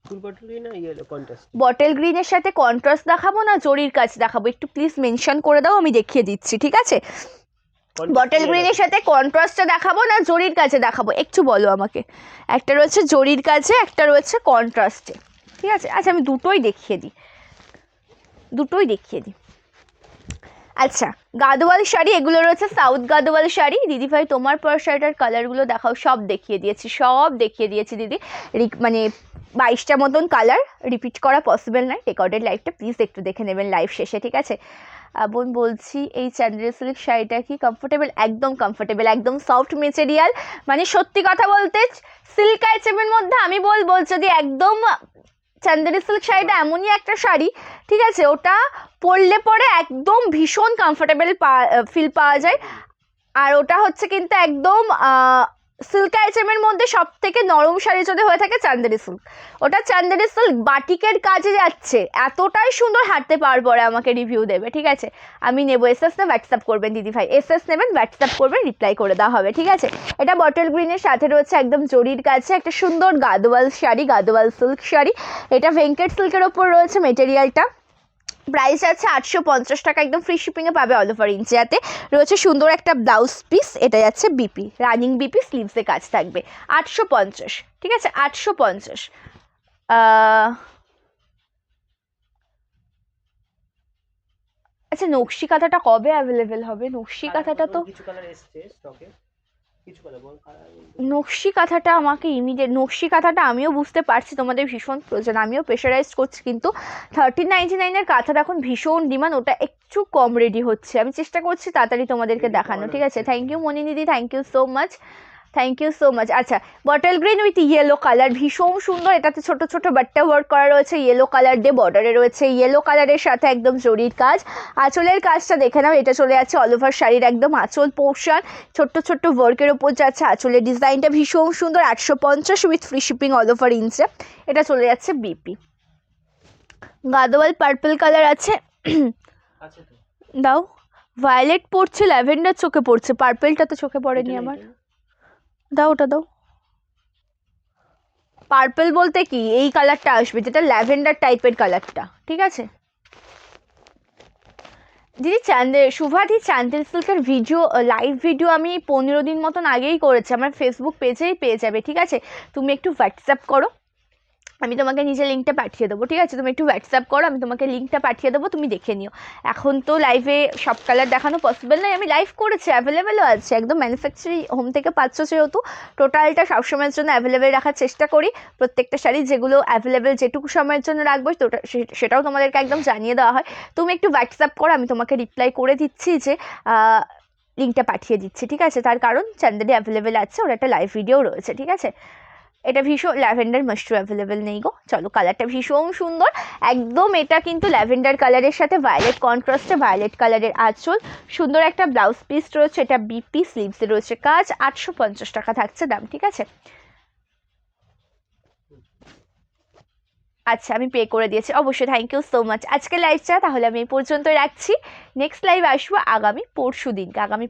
ফুল বটল গ্রিন না ইয়েলো কন্ট্রাস্ট? বটল গ্রিনের সাথে কন্ট্রাস্ট দেখাবো না জরির কাজ দেখাবো? একটু প্লিজ মেনশন করে দাও, আমি দেখিয়ে দিচ্ছি, ঠিক আছে। বটল গ্রিনের সাথে কন্ট্রাস্টটা দেখাবো না জরির কাছে দেখাবো, একটু বলো আমাকে। একটা রয়েছে জরির কাছে, একটা রয়েছে কন্ট্রাস্টে, ঠিক আছে। আচ্ছা, আমি দুটোই দেখিয়ে দিই, দুটোই দেখিয়ে দিই। আচ্ছা, গাদোয়াল শাড়ি এগুলো রয়েছে সাউথ গাদোয়াল শাড়ি। দিদিভাই তোমার পরা শাড়িটার কালারগুলো দেখাও। সব দেখিয়ে দিয়েছি, সব দেখিয়ে দিয়েছি দিদি। মানে 22টা মতন কালার, রিপিট করা পসিবল নয়। রেকর্ডেড লাইভটা প্লিজ একটু দেখে নেবেন লাইভ শেষে, ঠিক আছে। বোন বলছি, এই চান্দেরি সিল্ক শাড়িটা কি কমফোর্টেবল? একদম কমফোর্টেবল, একদম সফট মেটেরিয়াল। মানে সত্যি কথা বলতে সিল্ক আইটেমের মধ্যে আমি বলবো যদি একদম চান্দেরি সিল্ক শাড়িটা এমনই একটা শাড়ি, ঠিক আছে, ওটা পরলে পরে একদম ভীষণ কমফোর্টেবল ফিল পাওয়া যায়। আর ওটা হচ্ছে কিন্তু একদম সিল্ক আইটেমের মধ্যে সব থেকে নরম শাড়ি যদি হয়ে থাকে চান্দেরি সিল্ক। ওটা চান্দেরি সিল্ক বাটিকের কাজে যাচ্ছে, এতটাই সুন্দর। হাঁটতে পাওয়ার পরে আমাকে রিভিউ দেবে, ঠিক আছে। আমি নেবো। এসএস না হোয়াটসঅ্যাপ করবেন দিদিভাই, এসএস নেবেন, হোয়াটসঅ্যাপ করবেন, রিপ্লাই করে দেওয়া হবে, ঠিক আছে। এটা বটল গ্রিনের সাথে রয়েছে একদম জরির কাছে একটা সুন্দর গাদোয়াল শাড়ি, গাদোয়াল সিল্ক শাড়ি। এটা ভেঙ্কট সিল্কের ওপর রয়েছে মেটেরিয়ালটা। প্রাইস আছে 850 টাকা, একদম ফ্রি শিপিংয়ে পাবে অল ওভার ইন্ডিয়াতে। রয়েছে সুন্দর একটা ব্লাউজ পিস, এটা যাচ্ছে বিপি, রানিং বিপি, স্লিভসে কাজ থাকবে। 850, ঠিক আছে, 850। আচ্ছা, নকশি কাঁথাটা কবে অ্যাভেলেবেল হবে? নকশি কাঁথাটা তো কিছু কালার এসছে স্টকে, কিছু কালার বল কালার। নকশি কাঁথাটা আমাকে ইমিডিয়েট, নকশি কাঁথাটা আমিও বুঝতে পারছি তোমাদের ভীষণ প্রয়োজন, আমিও প্রেশারাইজ করছি, কিন্তু 1399-এর কাঁথাটা এখন ভীষণ ডিমান্ড। ওটা একটু কম রেডি হচ্ছে, আমি চেষ্টা করছি তাড়াতাড়ি তোমাদেরকে দেখানো, ঠিক আছে। থ্যাংক ইউ মনিদিদি, thank you so much, thank you so much. আচ্ছা, bottle green with yellow colour, ভীষণ সুন্দর। এটাতে ছোট ছোট বাট্টা ওয়ার্ক করা রয়েছে, ইয়েলো কালার দিয়ে বর্ডারে রয়েছে, ইয়েলো কালারের সাথে একদম জরির কাজ। আঁচলের কাজটা দেখে নাও, এটা চলে যাচ্ছে অল ওভার শাড়ির একদম আঁচল পোর্শন, ছোট্ট ছোট্ট ওয়ার্কের ওপর যাচ্ছে। আঁচলের ডিজাইনটা ভীষণ সুন্দর, 850 with free shipping all over India. এটা চলে যাচ্ছে বিপি। গাদোয়াল পার্পল কালার আছে, দাও। ভায়োলেট পড়ছে, ল্যাভেন্ডার চোখে পড়ছে, পার্পলটা তো চোখে পড়েনি আমার। দাও, ওটা দাও। পার্পল বলতে কি এই কালারটা আসবে, যেটা ল্যাভেন্ডার টাইপের কালারটা, ঠিক আছে। দিদি শুভাদি চান্দেল সিল্কের ভিডিও, লাইভ ভিডিও আমি 15 দিন মতন আগেই করেছি, আমার ফেসবুক পেজেই পেয়ে যাবে, ঠিক আছে। তুমি একটু হোয়াটসঅ্যাপ করো, আমি তোমাকে নিজের লিঙ্কটা পাঠিয়ে দেবো, ঠিক আছে। তুমি একটু হোয়াটসঅ্যাপ করো, আমি তোমাকে লিঙ্কটা পাঠিয়ে দেবো, তুমি দেখে নিও। এখন তো লাইভে সব কালার দেখানো পসিবল নয়, আমি লাইভ করেছি, অ্যাভেলেবেলও আছে, একদম ম্যানুফ্যাকচারিং হোম থেকে পাচ্ছ, যেহেতু টোটালটা সবসময়ের জন্য অ্যাভেলেবেল রাখার চেষ্টা করি। প্রত্যেকটা শাড়ি যেগুলো অ্যাভেলেবেল যেটুকু সময়ের জন্য রাখবো সেটাও তোমাদেরকে একদম জানিয়ে দেওয়া হয়। তুমি একটু হোয়াটসঅ্যাপ করো, আমি তোমাকে রিপ্লাই করে দিচ্ছি যে লিঙ্কটা পাঠিয়ে দিচ্ছি, ঠিক আছে। তার কারণ চান্দেরি অ্যাভেলেবেল আছে, ওর একটা লাইভ ভিডিও রয়েছে, ঠিক আছে। এটা ভীষণ ল্যাভেন্ডার মাস্টু অ্যাভেলেবেল নেই গো। চলো, কালারটা ভীষণ সুন্দর একদম। এটা কিন্তু ল্যাভেন্ডার কালারের সাথে ভায়োলেট কন্ট্রাস্টে, ভায়োলেট কালারের আঁচল, সুন্দর একটা ব্লাউজ পিস রয়েছে। এটা বিপি, স্লিভসে রয়েছে কাজ, 850 টাকা থাকছে দাম, ঠিক আছে। আচ্ছা আমি পে করে দিয়েছি, অবশ্যই, থ্যাংক ইউ সো মাচ। আজকের লাইভটা তাহলে আমি এই পর্যন্ত রাখছি। নেক্সট লাইভ আসবো আগামী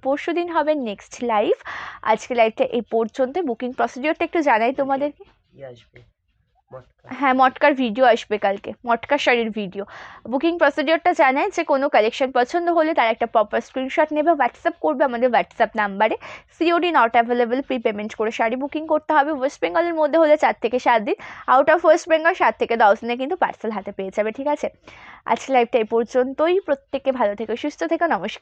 পরশু দিন হবে নেক্সট লাইভ। আজকের লাইভটা এই পর্যন্ত। বুকিং প্রসিডিওরটা একটু জানাই তোমাদেরকে। আসবে মটকা। হ্যাঁ, মটকার ভিডিও আসবে কালকে, মটকা শাড়ির ভিডিও। বুকিং প্রসিডিওরটা জানাই যে কোনো কালেকশন পছন্দ হলে তার একটা প্রপার স্ক্রিনশট নেবে, হোয়াটসঅ্যাপ করবে আমাদের হোয়াটসঅ্যাপ নাম্বারে। COD not available, pre payment করে শাড়ি বুকিং করতে হবে। ওয়েস্ট বেঙ্গলের মধ্যে হলে 4 থেকে 7 দিন, আউট অফ ওয়েস্ট বেঙ্গল 7 থেকে 10 দিনে কিন্তু পার্সেল হাতে পেয়ে যাবে, ঠিক আছে? আজকে লাইভটা এই পর্যন্তই। প্রত্যেকে ভালো থেকো, সুস্থ থেকো, নমস্কার।